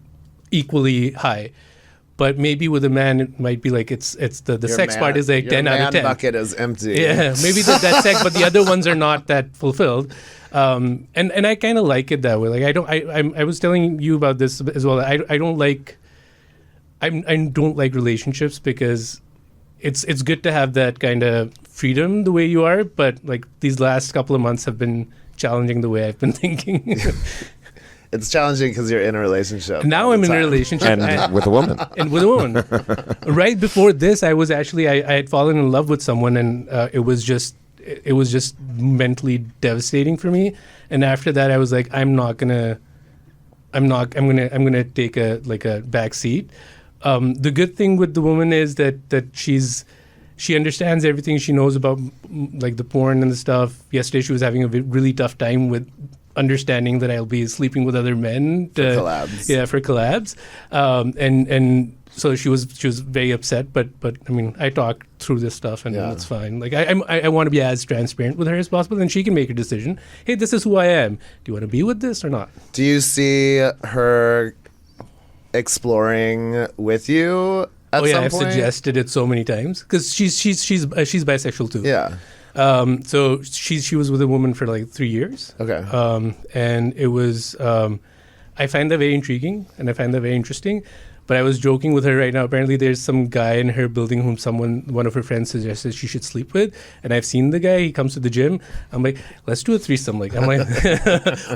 Speaker 4: equally high. But maybe with a man, it might be like it's the
Speaker 2: Your
Speaker 4: sex
Speaker 2: man-
Speaker 4: part is like
Speaker 2: your
Speaker 4: 10 out
Speaker 2: man
Speaker 4: of 10.
Speaker 2: bucket is empty.
Speaker 4: Yeah, maybe that's sex, but the other ones are not that fulfilled. And I kind of like it that way. Like I was telling you about this as well. I don't like relationships because it's good to have that kind of freedom the way you are, but like these last couple of months have been challenging the way I've been thinking.
Speaker 2: It's challenging because you're in a relationship.
Speaker 4: Now
Speaker 2: all
Speaker 4: I'm
Speaker 2: the
Speaker 4: in a
Speaker 2: time.
Speaker 4: relationship
Speaker 3: and with a woman.
Speaker 4: and with a woman. Right before this, I was actually I had fallen in love with someone, and it was just mentally devastating for me. And after that, I was like, I'm gonna take a back seat. The good thing with the woman is that she understands everything. She knows about like the porn and the stuff. Yesterday, she was having a really tough time with understanding that I'll be sleeping with other men
Speaker 2: For collabs.
Speaker 4: Yeah, for collabs. And so she was very upset. But I mean, I talked through this stuff, and
Speaker 2: Yeah.
Speaker 4: it's fine. Like I want to be as transparent with her as possible, and she can make a decision. Hey, this is who I am. Do you want to be with this or not?
Speaker 2: Do you see her exploring with you at some
Speaker 4: I've
Speaker 2: point?
Speaker 4: suggested it so many times because she's bisexual too.
Speaker 2: Yeah.
Speaker 4: So she was with a woman for like 3 years.
Speaker 2: Okay.
Speaker 4: And it was I find that very intriguing and I find that very interesting. But I was joking with her right now. Apparently, there's some guy in her building whom one of her friends suggested she should sleep with. And I've seen the guy. He comes to the gym. I'm like, let's do a threesome. Like, I'm like,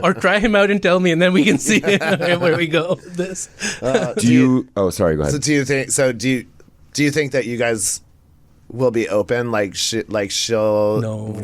Speaker 4: or try him out and tell me, and then we can see where we go with this.
Speaker 3: Do you? Oh, sorry. Go ahead.
Speaker 2: So do you think? Do you think that you guys will be open? Like she'll
Speaker 4: No,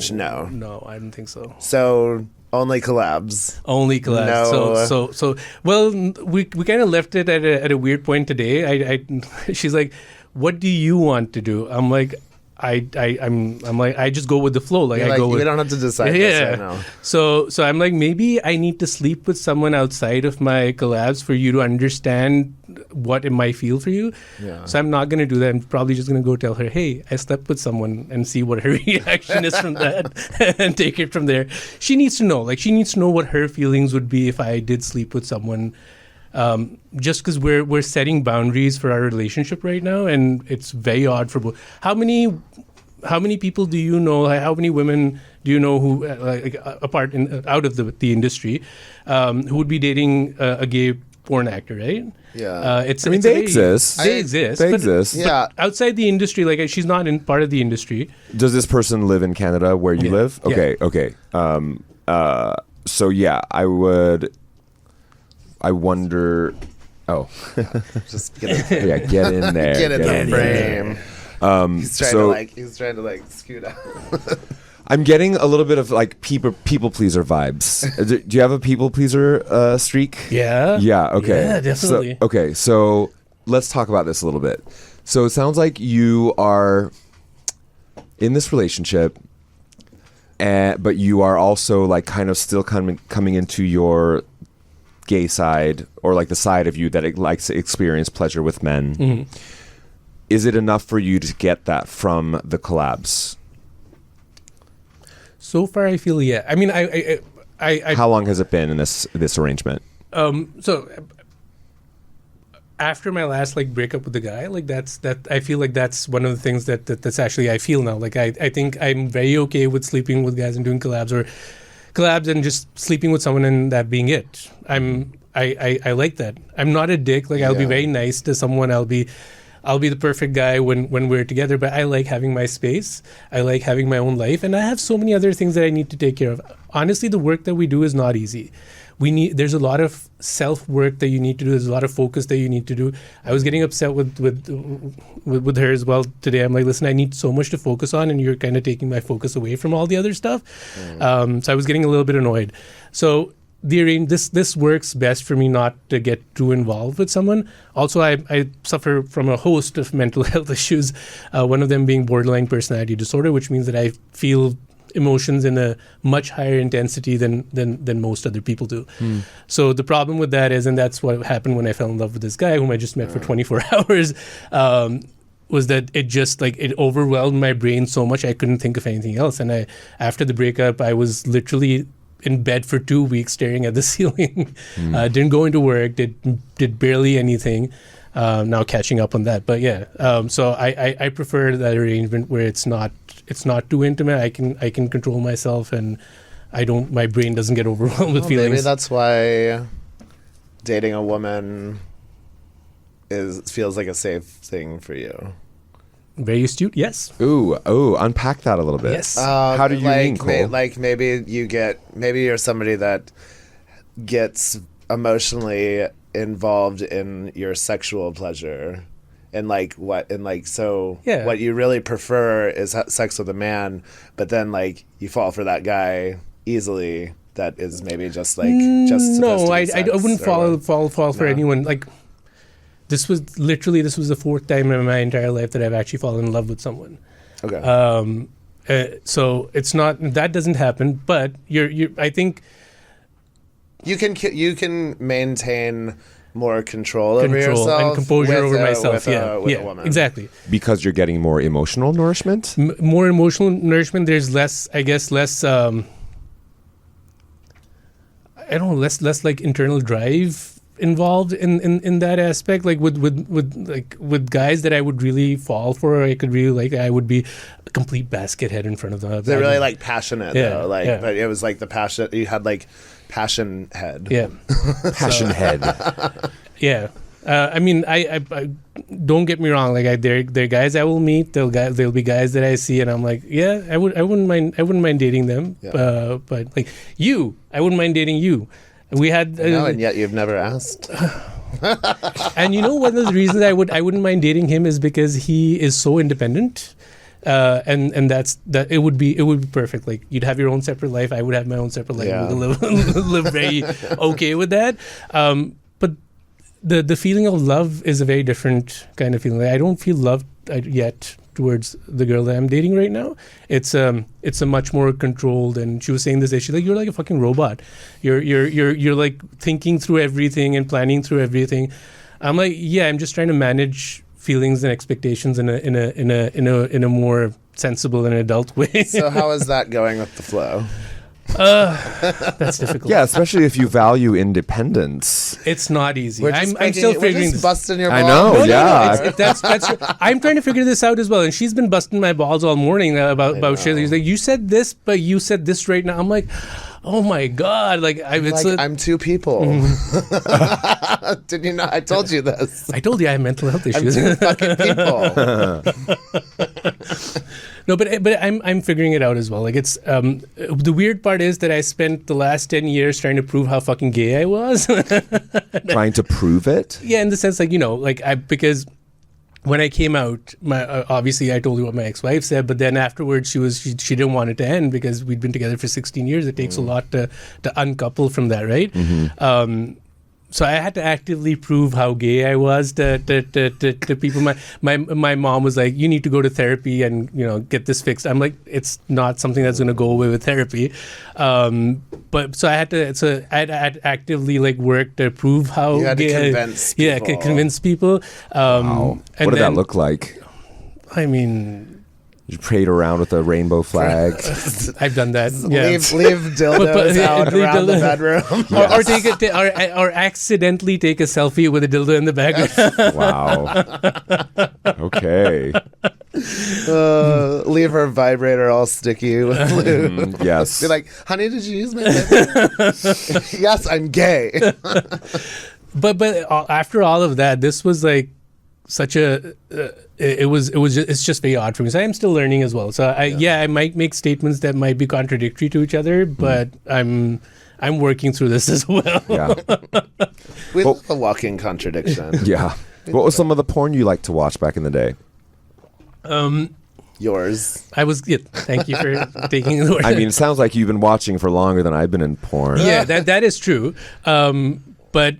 Speaker 2: no.
Speaker 4: I don't think so.
Speaker 2: So only collabs.
Speaker 4: Only collabs.
Speaker 2: No.
Speaker 4: So well, we kind of left it at a weird point today. I she's like, "What do you want to do?" I'm like, I'm like, I just go with the flow. Like,
Speaker 2: You're
Speaker 4: I go with.
Speaker 2: We don't have to decide this right now.
Speaker 4: So I'm like, maybe I need to sleep with someone outside of my collabs for you to understand what it might feel for you.
Speaker 2: Yeah.
Speaker 4: So I'm not going to do that. I'm probably just going to go tell her, hey, I slept with someone, and see what her reaction is from that and take it from there. She needs to know. Like, she needs to know what her feelings would be if I did sleep with someone. Just because we're setting boundaries for our relationship right now, and it's very odd for both. How many people do you know? Like, how many women do you know who, out of the industry, who would be dating a gay porn actor, right?
Speaker 2: Yeah.
Speaker 3: They exist.
Speaker 4: They exist.
Speaker 3: They
Speaker 4: but,
Speaker 3: exist.
Speaker 2: Yeah.
Speaker 4: But outside the industry, like, she's not in part of the industry.
Speaker 3: Does this person live in Canada where you live? Okay.
Speaker 4: Yeah.
Speaker 3: Okay. So yeah, I wonder. Oh,
Speaker 2: Just get in,
Speaker 3: yeah, get in there.
Speaker 2: get in the frame. He's trying to like scoot out.
Speaker 3: I'm getting a little bit of like people pleaser vibes. Do you have a people pleaser streak?
Speaker 4: Yeah.
Speaker 3: Yeah. Okay.
Speaker 4: Yeah, definitely.
Speaker 3: So let's talk about this a little bit. So it sounds like you are in this relationship, but you are also like kind of still coming into your gay side, or like the side of you that it likes to experience pleasure with men.
Speaker 4: Mm-hmm.
Speaker 3: Is it enough for you to get that from the collabs?
Speaker 4: So far, I feel yeah. I mean, I
Speaker 3: How long has it been in this arrangement?
Speaker 4: So after my last like breakup with the guy, like that I feel like that's one of the things that's actually I feel now. Like I think I'm very okay with sleeping with guys and doing collabs and just sleeping with someone and that being it. I like that. I'm not a dick. Like, I'll be very nice to someone. I'll be the perfect guy when we're together, but I like having my space. I like having my own life, and I have so many other things that I need to take care of. Honestly, the work that we do is not easy. There's a lot of self work that you need to do. There's a lot of focus that you need to do. I was getting upset with her as well today. I'm like, listen, I need so much to focus on, and you're kind of taking my focus away from all the other stuff. So I was getting a little bit annoyed. So this works best for me not to get too involved with someone. Also, I suffer from a host of mental health issues. One of them being borderline personality disorder, which means that I feel emotions in a much higher intensity than most other people do. So the problem with that is, and that's what happened when I fell in love with this guy whom I just met for 24 hours, was that it just like it overwhelmed my brain so much I couldn't think of anything else. And after the breakup, I was literally in bed for 2 weeks staring at the ceiling. Didn't go into work, did barely anything. Now catching up on that, but yeah. So I prefer that arrangement where it's not too intimate. I can control myself, and my brain doesn't get overwhelmed with feelings.
Speaker 2: Maybe that's why dating a woman feels like a safe thing for you.
Speaker 4: Very astute. Yes.
Speaker 3: Ooh, unpack that a little bit.
Speaker 4: Yes.
Speaker 3: How do you mean, Cole?
Speaker 2: Maybe you're somebody that gets emotionally involved in your sexual pleasure, and what you really prefer is sex with a man, but then like you fall for that guy easily that is maybe just
Speaker 4: no, I wouldn't fall for anyone. Like this was the fourth time in my entire life that I've actually fallen in love with someone.
Speaker 2: Okay.
Speaker 4: So it's not that doesn't happen, but I think
Speaker 2: you can maintain more control over yourself
Speaker 4: and composure over myself.
Speaker 2: with a woman.
Speaker 4: Exactly.
Speaker 3: Because you're getting more emotional nourishment.
Speaker 4: More emotional nourishment. There's less. I guess less. I don't know. Less like internal drive involved in that aspect. Like with guys that I would really fall for, I could really like. I would be a complete basket head in front of them.
Speaker 2: They're really like passionate though. But it was like the passion you had like. Passion head.
Speaker 4: Yeah.
Speaker 3: Passion head.
Speaker 4: Yeah. I mean, I don't get me wrong. Like, they're guys I will meet. There'll be guys that I see, and I'm like, yeah, I wouldn't mind dating them.
Speaker 2: Yeah.
Speaker 4: But like I wouldn't mind dating you. We had.
Speaker 2: And yet you've never asked.
Speaker 4: And one of the reasons I wouldn't mind dating him is because he is so independent. and that's that. It would be perfect. Like you'd have your own separate life. I would have my own separate life.
Speaker 2: Yeah.
Speaker 4: We would live very okay with that. But the feeling of love is a very different kind of feeling. Like, I don't feel loved yet towards the girl that I'm dating right now. It's a much more controlled, and she was saying this, she's like, you're like a fucking robot. You're like thinking through everything and planning through everything. I'm like, yeah, I'm just trying to manage feelings and expectations in a more sensible and adult way.
Speaker 2: So how is that going with the flow?
Speaker 4: That's difficult.
Speaker 3: Yeah, especially if you value independence.
Speaker 4: It's not easy.
Speaker 2: We're just
Speaker 4: I'm still figuring
Speaker 2: we're just
Speaker 4: this.
Speaker 2: busting your
Speaker 3: I
Speaker 2: balls.
Speaker 3: know, yeah.
Speaker 4: That's I'm trying to figure this out as well, and she's been busting my balls all morning about shit. She's like, you said this, but you said this right now. I'm like, oh my god,
Speaker 2: I'm two people. Did you not? I told you this.
Speaker 4: I told you I have mental health
Speaker 2: I'm
Speaker 4: issues.
Speaker 2: two fucking people.
Speaker 4: No, but I'm figuring it out as well. Like it's the weird part is that I spent the last 10 years trying to prove how fucking gay I was.
Speaker 3: Trying to prove it?
Speaker 4: Yeah, in the sense because when I came out, obviously I told you what my ex-wife said, but then afterwards she didn't want it to end because we'd been together for 16 years. It takes a lot to uncouple from that, right?
Speaker 3: Mm-hmm.
Speaker 4: So I had to actively prove how gay I was to people. My mom was like, you need to go to therapy and get this fixed. I'm like, it's not something that's going to go away with therapy. But so I had to actively work to prove how
Speaker 2: You had to
Speaker 4: gay
Speaker 2: convince people.
Speaker 4: Yeah, convince people.
Speaker 3: Wow. What did that look like?
Speaker 4: I mean,
Speaker 3: You prayed around with a rainbow flag.
Speaker 4: I've done that. Yeah.
Speaker 2: Leave dildos out
Speaker 4: leave
Speaker 2: around the
Speaker 4: dildo-
Speaker 2: bedroom.
Speaker 4: Or or accidentally take a selfie with a dildo in the background.
Speaker 3: Wow. Okay.
Speaker 2: Leave her vibrator all sticky with lube.
Speaker 3: Yes.
Speaker 2: Be like, honey, did you use my vibrator? Yes, I'm gay.
Speaker 4: But after all of that, this was like such a it's just very odd for me. So I'm still learning as well. So I might make statements that might be contradictory to each other, but I'm working through this as well.
Speaker 3: Yeah.
Speaker 2: We love a walking contradiction.
Speaker 3: Yeah. What was some of the porn you liked to watch back in the day?
Speaker 2: Yours.
Speaker 4: Thank you for taking the word.
Speaker 3: I mean, it sounds like you've been watching for longer than I've been in porn.
Speaker 4: Yeah, that is true. But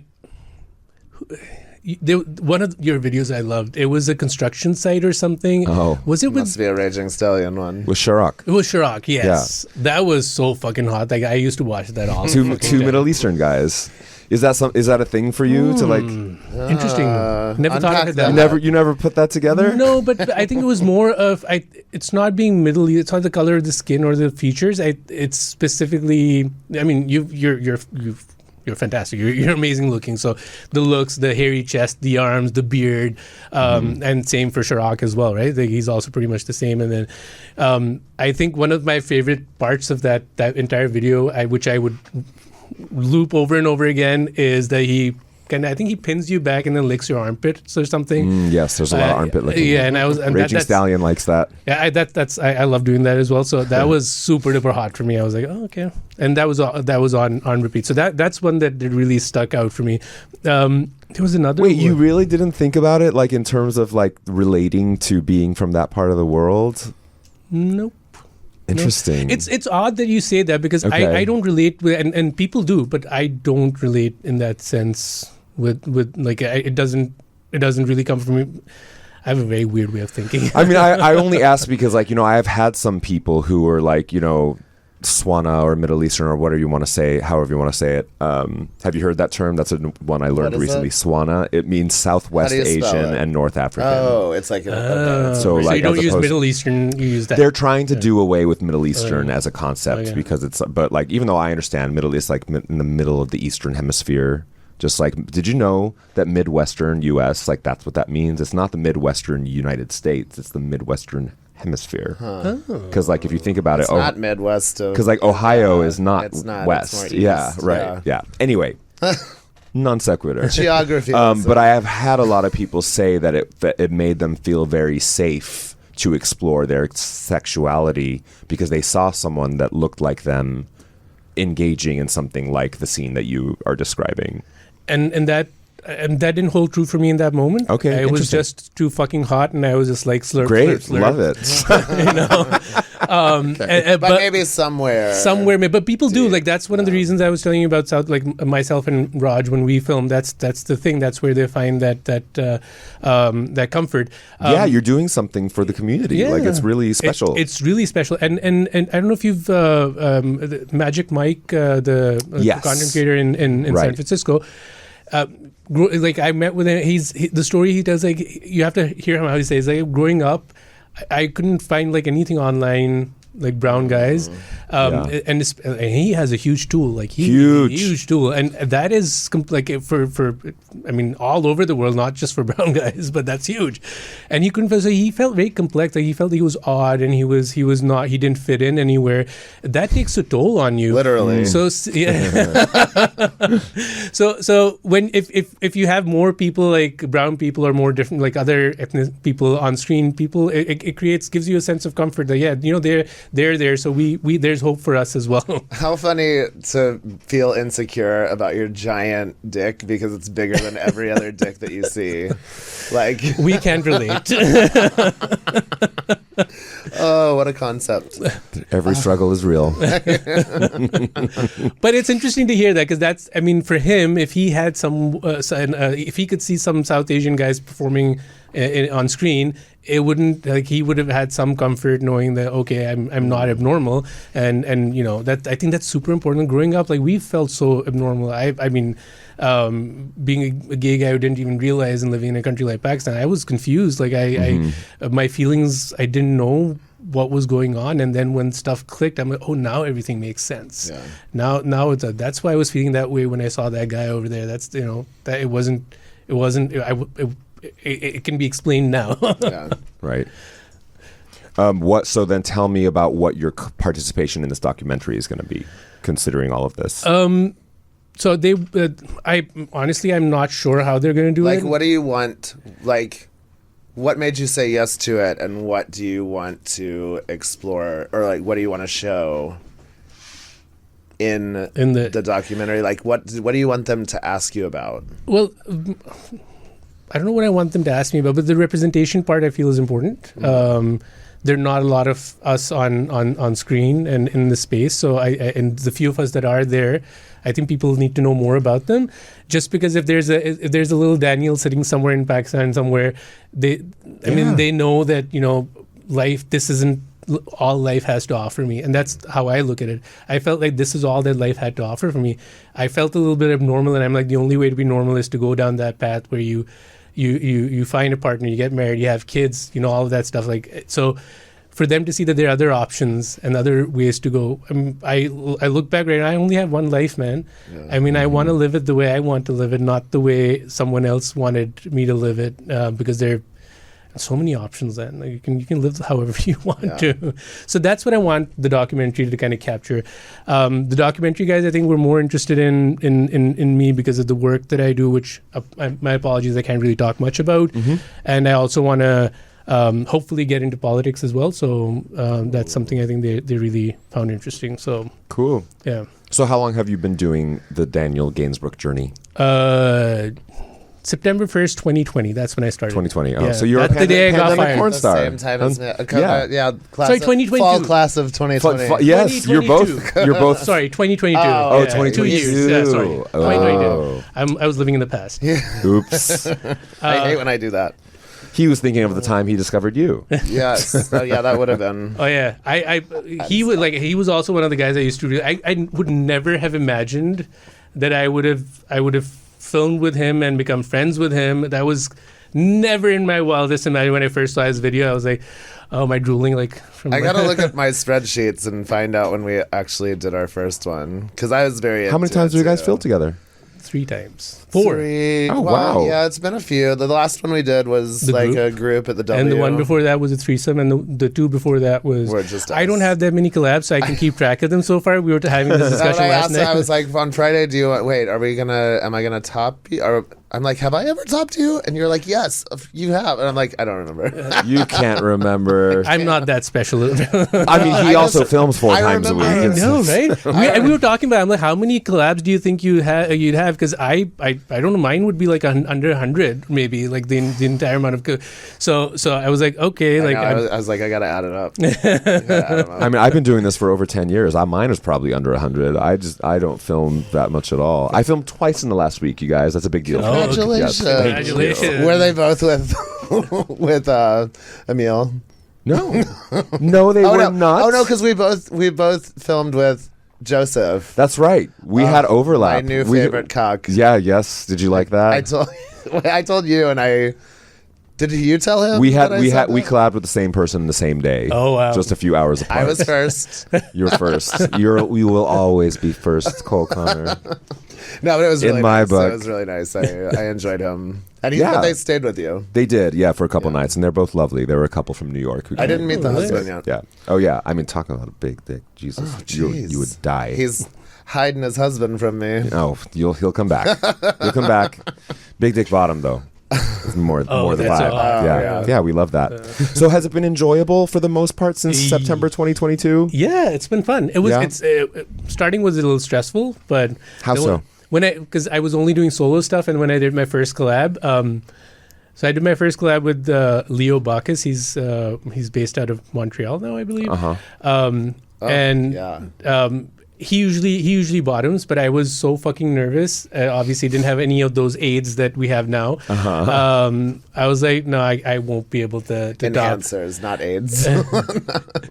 Speaker 4: one of your videos I loved, it was a construction site or something.
Speaker 3: Oh.
Speaker 4: Was it with...
Speaker 2: Must be a Raging Stallion one.
Speaker 3: With Sharak.
Speaker 4: It was Sharak, yes. Yeah. That was so fucking hot. Like I used to watch that all.
Speaker 3: Two Middle Eastern guys. Is that a thing for you to like?
Speaker 4: Interesting. Never thought of it that way.
Speaker 3: You never put that together?
Speaker 4: No, but I think it was more of it's not being Middle East. It's not the color of the skin or the features. It's specifically. I mean, you're fantastic. You're amazing looking. So the looks, the hairy chest, the arms, the beard, and same for Sharak as well, right? Like he's also pretty much the same. And then I think one of my favorite parts of that entire video, which I would loop over and over again, is that I think he pins you back and then licks your armpits or something.
Speaker 3: Yes, there's a lot of armpit licking.
Speaker 4: Yeah, and
Speaker 3: Raging Stallion likes that.
Speaker 4: Yeah, I love doing that as well. So that was super duper hot for me. I was like, oh, okay, and that was on repeat. So that's one that really stuck out for me. There was another.
Speaker 3: Wait, you really didn't think about it like in terms of like relating to being from that part of the world?
Speaker 4: Nope.
Speaker 3: Interesting.
Speaker 4: No. It's odd that you say that because I don't relate with, and people do, but I don't relate in that sense with like it doesn't really come from me. I have a very weird way of thinking.
Speaker 3: I mean, I only ask because like I have had some people who are like Swana or Middle Eastern or whatever you want to say, however you want to say it. Have you heard that term? That's one I learned recently. Swana. It means Southwest Asian and North African.
Speaker 2: Oh, it's like
Speaker 3: so
Speaker 4: you don't use Middle Eastern. You use that.
Speaker 3: They're trying to do away with Middle Eastern as a concept because but like even though I understand Middle East like in the middle of the Eastern Hemisphere. Just like, did you know that Midwestern U.S., like that's what that means? It's not the Midwestern United States. It's the Midwestern Hemisphere. Because like if you think about
Speaker 2: it's not Midwest.
Speaker 3: Because like Ohio is not,
Speaker 2: it's not
Speaker 3: West.
Speaker 2: It's more east.
Speaker 3: Yeah, right. Yeah. Anyway, non sequitur.
Speaker 2: Geography.
Speaker 3: But I have had a lot of people say that it made them feel very safe to explore their sexuality because they saw someone that looked like them engaging in something like the scene that you are describing.
Speaker 4: And that and that didn't hold true for me in that moment.
Speaker 3: Okay,
Speaker 4: it was
Speaker 3: interesting.
Speaker 4: just too fucking hot, and I was just like slurp,
Speaker 3: Great,
Speaker 4: slurp, slurp.
Speaker 3: love it.
Speaker 4: You know,
Speaker 2: But maybe somewhere.
Speaker 4: but people do like that's one of the reasons I was telling you about South, like myself and Raj when we film. That's the thing. That's where they find that comfort.
Speaker 3: Yeah, you're doing something for the community. Like it's really special.
Speaker 4: It's really special, and I don't know if you've Magic Mike, the
Speaker 3: Yes.
Speaker 4: content creator in
Speaker 3: Right.
Speaker 4: San Francisco. Like I met with him. The story he does. Like you have to hear him how he says. Like growing up, I couldn't find like anything online like brown guys, and he has a huge tool. Like huge tool, and that is like for I mean all over the world, not just for brown guys, but that's huge. And he couldn't. So he felt very complex. Like he felt he was odd, and he was not. He didn't fit in anywhere. That takes a toll on you,
Speaker 2: Literally.
Speaker 4: So yeah. so when if you have more people like brown people or more different like other ethnic people on screen, it gives you a sense of comfort that they're there, so we there's hope for us as well.
Speaker 2: How funny to feel insecure about your giant dick because it's bigger than every other dick that you see. Like
Speaker 4: We can't relate.
Speaker 2: Oh, what a concept.
Speaker 3: Every struggle is real.
Speaker 4: But it's interesting to hear that because that's, I mean, for him, if he had if he could see some South Asian guys performing on screen, it wouldn't like he would have had some comfort knowing that okay, I'm not abnormal, and you know that I think that's super important. Growing up, like we felt so abnormal. I mean, being a gay guy who didn't even realize and living in a country like Pakistan, I was confused. Like my feelings, I didn't know what was going on, and then when stuff clicked, I'm like, oh, now everything makes sense.
Speaker 2: Yeah.
Speaker 4: Now that's why I was feeling that way when I saw that guy over there. That's that it wasn't. It can be explained now.
Speaker 2: Yeah.
Speaker 3: Right. So then tell me about what your participation in this documentary is going to be, considering all of this.
Speaker 4: So they, I'm not sure how they're going to do it.
Speaker 2: Like, what do you want? Like, what made you say yes to it, and what do you want to explore, or like, what do you want to show in the documentary? Like, what do you want them to ask you about?
Speaker 4: Well, I don't know what I want them to ask me about, but the representation part I feel is important. There are not a lot of us on screen and in the space, so and the few of us that are there, I think people need to know more about them. Just because if there's a little Daniel sitting somewhere in Pakistan somewhere, they know that life. This isn't all life has to offer me, and that's how I look at it. I felt like this is all that life had to offer for me. I felt a little bit abnormal, and I'm like, the only way to be normal is to go down that path where you find a partner, you get married, you have kids, all of that stuff. Like, so for them to see that there are other options and other ways to go. I look back right now, I only have one life, man. Yeah. I mean, I want to live it the way I want to live it, not the way someone else wanted me to live it, because there are so many options then. Like you can live however you want to. So that's what I want the documentary to kind of capture. The documentary guys, I think, were more interested in me because of the work that I do, which my apologies, I can't really talk much about. And I also want to hopefully get into politics as well. So that's something I think they really found interesting. So
Speaker 3: cool.
Speaker 4: Yeah.
Speaker 3: So how long have you been doing the Daniel Gainsbrook journey?
Speaker 4: September 1st, 2020. That's when I started.
Speaker 3: 2020. Oh,
Speaker 4: yeah.
Speaker 3: so you're
Speaker 4: the day I got fired.
Speaker 3: porn star.
Speaker 2: Same time as
Speaker 3: yeah.
Speaker 2: Class
Speaker 4: 2022.
Speaker 2: Fall class of 2020.
Speaker 3: Yes,
Speaker 4: 2022.
Speaker 3: You're both.
Speaker 4: Sorry, 2022.
Speaker 3: Oh,
Speaker 4: yeah,
Speaker 3: 2022.
Speaker 4: 2 years. Yeah, sorry.
Speaker 3: Oh.
Speaker 4: 2022. I was living in the past.
Speaker 3: Oops.
Speaker 2: I hate when I do that.
Speaker 3: He was thinking of the time he discovered you.
Speaker 2: Yes. Yeah, that would have been.
Speaker 4: Oh yeah. He was also one of the guys I used to I would never have imagined that I would have filmed with him and become friends with him. That was never in my wildest imagination. When I first saw his video, I was like, oh, am I drooling
Speaker 2: I gotta look at my spreadsheets and find out when we actually did our first one, because I was very
Speaker 3: How many times did you guys film together?
Speaker 4: 3 times. 4.
Speaker 2: 3.
Speaker 3: Oh,
Speaker 2: wow.
Speaker 3: wow.
Speaker 2: Yeah, it's been a few. The last one we did was
Speaker 4: The
Speaker 2: like
Speaker 4: group.
Speaker 2: a group at the W.
Speaker 4: And the one before that was a threesome, and the 2 before that was.
Speaker 2: Were just
Speaker 4: I don't
Speaker 2: us.
Speaker 4: have that many collabs, so I can keep track of them so far. We were having this discussion
Speaker 2: I
Speaker 4: last
Speaker 2: asked,
Speaker 4: night.
Speaker 2: I was like, on Friday, am I gonna top you? Or I'm like, have I ever topped you? And you're like, yes, you have. And I'm like, I don't remember.
Speaker 3: You can't remember.
Speaker 4: I'm not that special.
Speaker 3: I mean, he also films 4 times a week.
Speaker 2: remember-
Speaker 3: It's-
Speaker 4: No, right? And we were talking about. I'm like, how many collabs do you think you'd have? Because I don't know. Mine would be like under 100, maybe like the entire amount of. So I was like, okay, like
Speaker 2: I was like, I gotta add it up. Gotta add 'em up.
Speaker 3: I mean, I've been doing this for over 10 years. Mine is probably under 100. I don't film that much at all. I filmed twice in the last week, you guys. That's a big deal. for me.
Speaker 2: Congratulations.
Speaker 3: Yes, thank you.
Speaker 4: Congratulations.
Speaker 2: Were they both with Emil?
Speaker 3: No, no, they
Speaker 2: Oh
Speaker 3: were
Speaker 2: no!
Speaker 3: not.
Speaker 2: Oh no! Because we both filmed with Joseph.
Speaker 3: That's right. We had overlap.
Speaker 2: My new
Speaker 3: We-
Speaker 2: favorite cock.
Speaker 3: Yeah. Yes. Did you like that?
Speaker 2: I told you, and did you tell him?
Speaker 3: we
Speaker 2: that I said
Speaker 3: we
Speaker 2: that?
Speaker 3: collabed with the same person the same day.
Speaker 4: Oh, wow.
Speaker 3: Just a few hours apart.
Speaker 2: I was first.
Speaker 3: You're first. We will always be first, Cole Connor.
Speaker 2: No, but it was really
Speaker 3: In my
Speaker 2: nice.
Speaker 3: book.
Speaker 2: It was really nice. I enjoyed him, and
Speaker 3: Yeah.
Speaker 2: but they stayed with you.
Speaker 3: They did, yeah, for a couple nights, and they're both lovely. There were a couple from New York who
Speaker 2: I didn't meet the
Speaker 4: really?
Speaker 2: husband yet.
Speaker 3: Yeah. Oh yeah. I mean, talking about a big dick, Jesus, you
Speaker 2: Jeez.
Speaker 3: would die.
Speaker 2: He's hiding his husband from me.
Speaker 3: Oh, he'll come back. He'll come back. Big dick bottom though. It's more the
Speaker 4: that's
Speaker 3: vibe.
Speaker 4: so-
Speaker 3: Yeah, we love that. So has it been enjoyable for the most part since September 2022?
Speaker 4: Yeah, it's been fun. It was.
Speaker 3: Yeah?
Speaker 4: It's starting was a little stressful, but
Speaker 3: How so?
Speaker 4: Because I was only doing solo stuff, and when I did my first collab, so I did my first collab with Leo Bacchus. He's based out of Montreal now, I believe. And
Speaker 2: yeah.
Speaker 4: he usually bottoms, but I was so fucking nervous. Obviously, didn't have any of those aids that we have now. I was like, no, I won't be able to top.
Speaker 2: Enhancers, not AIDS.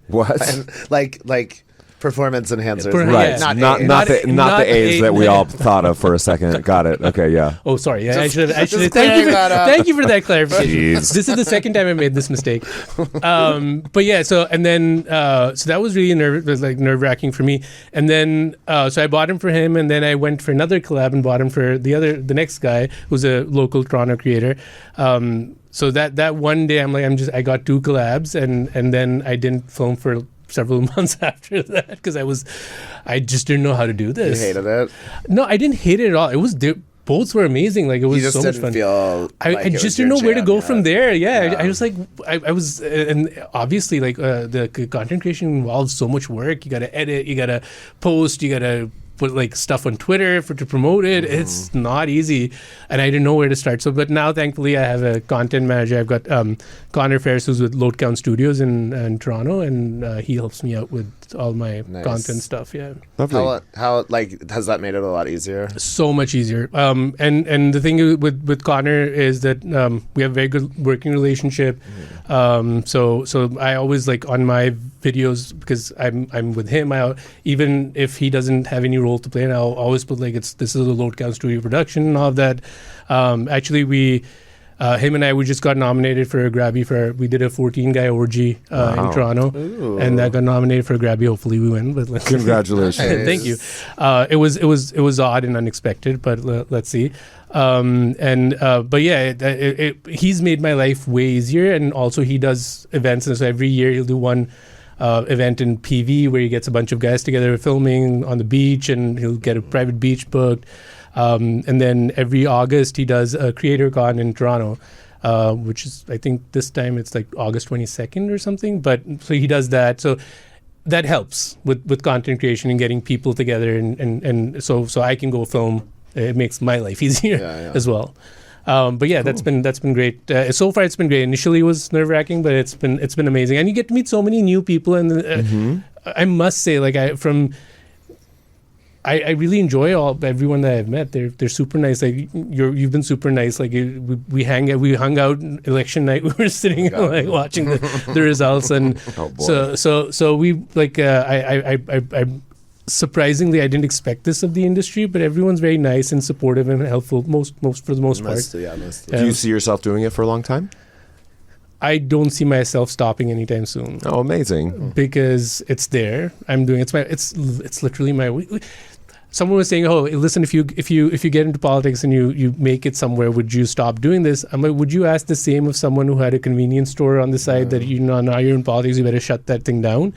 Speaker 3: What?
Speaker 2: like performance enhancers.
Speaker 3: Right,
Speaker 4: Yeah.
Speaker 3: not
Speaker 2: AIDS.
Speaker 3: the AIDS
Speaker 4: AIDS.
Speaker 3: that we all thought of for a second. Got it. Okay, yeah.
Speaker 4: Oh, sorry. Yeah, I should.
Speaker 2: just
Speaker 4: Thank
Speaker 2: clearing
Speaker 4: you.
Speaker 2: that up.
Speaker 4: Thank you for that clarification.
Speaker 3: Jeez.
Speaker 4: This is the second time I made this mistake. But yeah, so and then so that was really nerve wracking for me. And then so I bought him for him, and then I went for another collab and bought him for the next guy who's a local Toronto creator. So that one day I got 2 collabs, and then I didn't film for several months after that because I just didn't know how to do
Speaker 2: You
Speaker 4: this.
Speaker 2: hated it.
Speaker 4: No, I didn't hate it at all. It was both were amazing. Like it was
Speaker 2: You just
Speaker 4: so much
Speaker 2: didn't
Speaker 4: fun.
Speaker 2: feel.
Speaker 4: I
Speaker 2: like it was
Speaker 4: just
Speaker 2: your
Speaker 4: didn't know where to
Speaker 2: jam
Speaker 4: go
Speaker 2: yet.
Speaker 4: from there. Yeah,
Speaker 2: Yeah.
Speaker 4: I was like, I was, and obviously, like the content creation involves so much work. You got to edit, you got to post, you got to put like stuff on Twitter to promote it. It's not easy, and I didn't know where to start. So, but now thankfully I have a content manager. I've got Connor Ferris, who's with Load Count Studios in Toronto, and he helps me out with all my
Speaker 2: Nice.
Speaker 4: content stuff. Yeah.
Speaker 3: Lovely.
Speaker 2: How like has that made it a lot easier?
Speaker 4: So much easier. And the thing with Connor is that we have a very good working relationship. So I always like on my videos, because I'm with him. Even if he doesn't have any role to play, and I'll always put like this is a Load Count Studio production and all of that. Actually, him and I, we just got nominated for a Grabby we did a 14-guy orgy in Toronto, and that got nominated for a Grabby. Hopefully we win, but
Speaker 3: Congratulations.
Speaker 4: thank you. It was odd and unexpected, but let's see. But yeah, he's made my life way easier, and also he does events, and so every year he'll do one event in PV where he gets a bunch of guys together filming on the beach, and he'll get a private beach booked. And then every August he does a Creator Con in Toronto, which is, I think this time it's like August 22nd or something. But so he does that. So that helps with content creation and getting people together. And so I can go film. It makes my life easier as well. But yeah, that's been great. So far, it's been great. Initially, it was nerve wracking, but it's been amazing. And you get to meet so many new people. And I must say, like I really enjoy everyone that I've met. They're super nice. Like you've been super nice. Like we hung out election night. We were sitting like watching the results, and so we like I surprisingly I didn't expect this of the industry, but everyone's very nice and supportive and helpful. Most for the most part.
Speaker 3: Do you see yourself doing it for a long time?
Speaker 4: I don't see myself stopping anytime soon.
Speaker 3: Oh, amazing!
Speaker 4: Because it's there. I'm doing it's literally my. Someone was saying, "Oh, listen, if you get into politics and you make it somewhere, would you stop doing this?" I'm like, "Would you ask the same of someone who had a convenience store on the side that now you're in politics, you better shut that thing down?"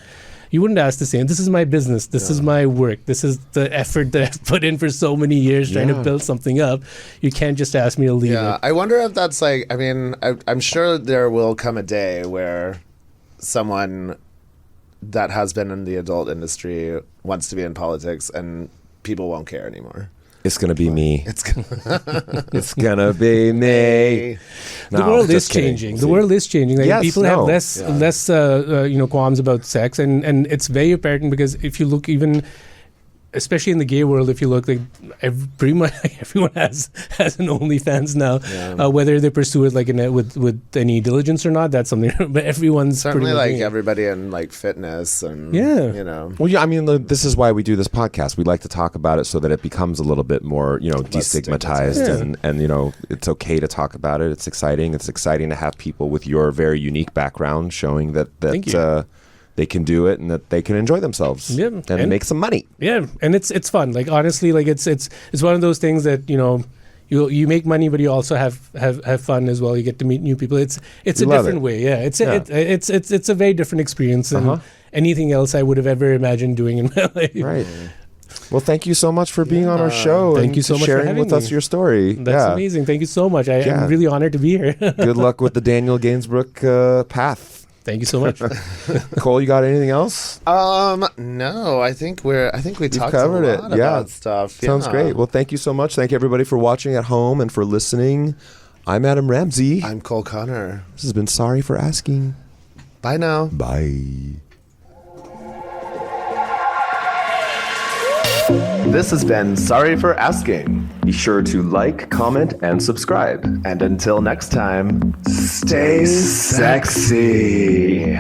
Speaker 4: you wouldn't ask the same. This is my business. This is my work. This is the effort that I've put in for so many years trying to build something up. You can't just ask me to leave it.
Speaker 2: I wonder if that's like, I mean, I'm sure there will come a day where someone that has been in the adult industry wants to be in politics and people won't care anymore.
Speaker 3: It's gonna be me.
Speaker 2: It's gonna
Speaker 3: It's gonna be me.
Speaker 4: The world is changing. The world is changing. Like,
Speaker 3: Yes,
Speaker 4: people have less qualms about sex, and it's very apparent because if you look, even especially in the gay world, if you look, like pretty much everyone has an OnlyFans now. Whether they pursue it like with any diligence or not, that's something. But everyone's
Speaker 2: certainly like
Speaker 4: doing it.
Speaker 2: everybody in like fitness and
Speaker 3: Well, yeah, I mean, this is why we do this podcast. We like to talk about it so that it becomes a little bit more, destigmatized, and it's okay to talk about it. It's exciting. It's exciting to have people with your very unique background showing that they can do it and that they can enjoy themselves and make some money.
Speaker 4: Yeah, and it's fun. Like, honestly, like it's one of those things that you make money, but you also have fun as well. You get to meet new people. It's a different way. Yeah, it's a very different experience than anything else I would have ever imagined doing in my life.
Speaker 3: Right. Well, thank you so much for being on our show.
Speaker 4: Thank you so much for
Speaker 3: sharing
Speaker 4: having
Speaker 3: with us
Speaker 4: me.
Speaker 3: your story.
Speaker 4: That's amazing. Thank you so much. I'm really honored to be here.
Speaker 3: Good luck with the Daniel Gainsbrook path.
Speaker 4: Thank you so much.
Speaker 3: Cole, you got anything else?
Speaker 2: No, I think we talked
Speaker 3: covered
Speaker 2: a lot about stuff.
Speaker 3: Sounds great. Well, thank you so much. Thank you everybody for watching at home and for listening. I'm Adam Ramzi.
Speaker 2: I'm Cole Connor.
Speaker 3: This has been Sorry for Asking.
Speaker 2: Bye now.
Speaker 3: Bye.
Speaker 1: This has been Sorry for Asking. Be sure to like, comment, and subscribe. And until next time, stay sexy.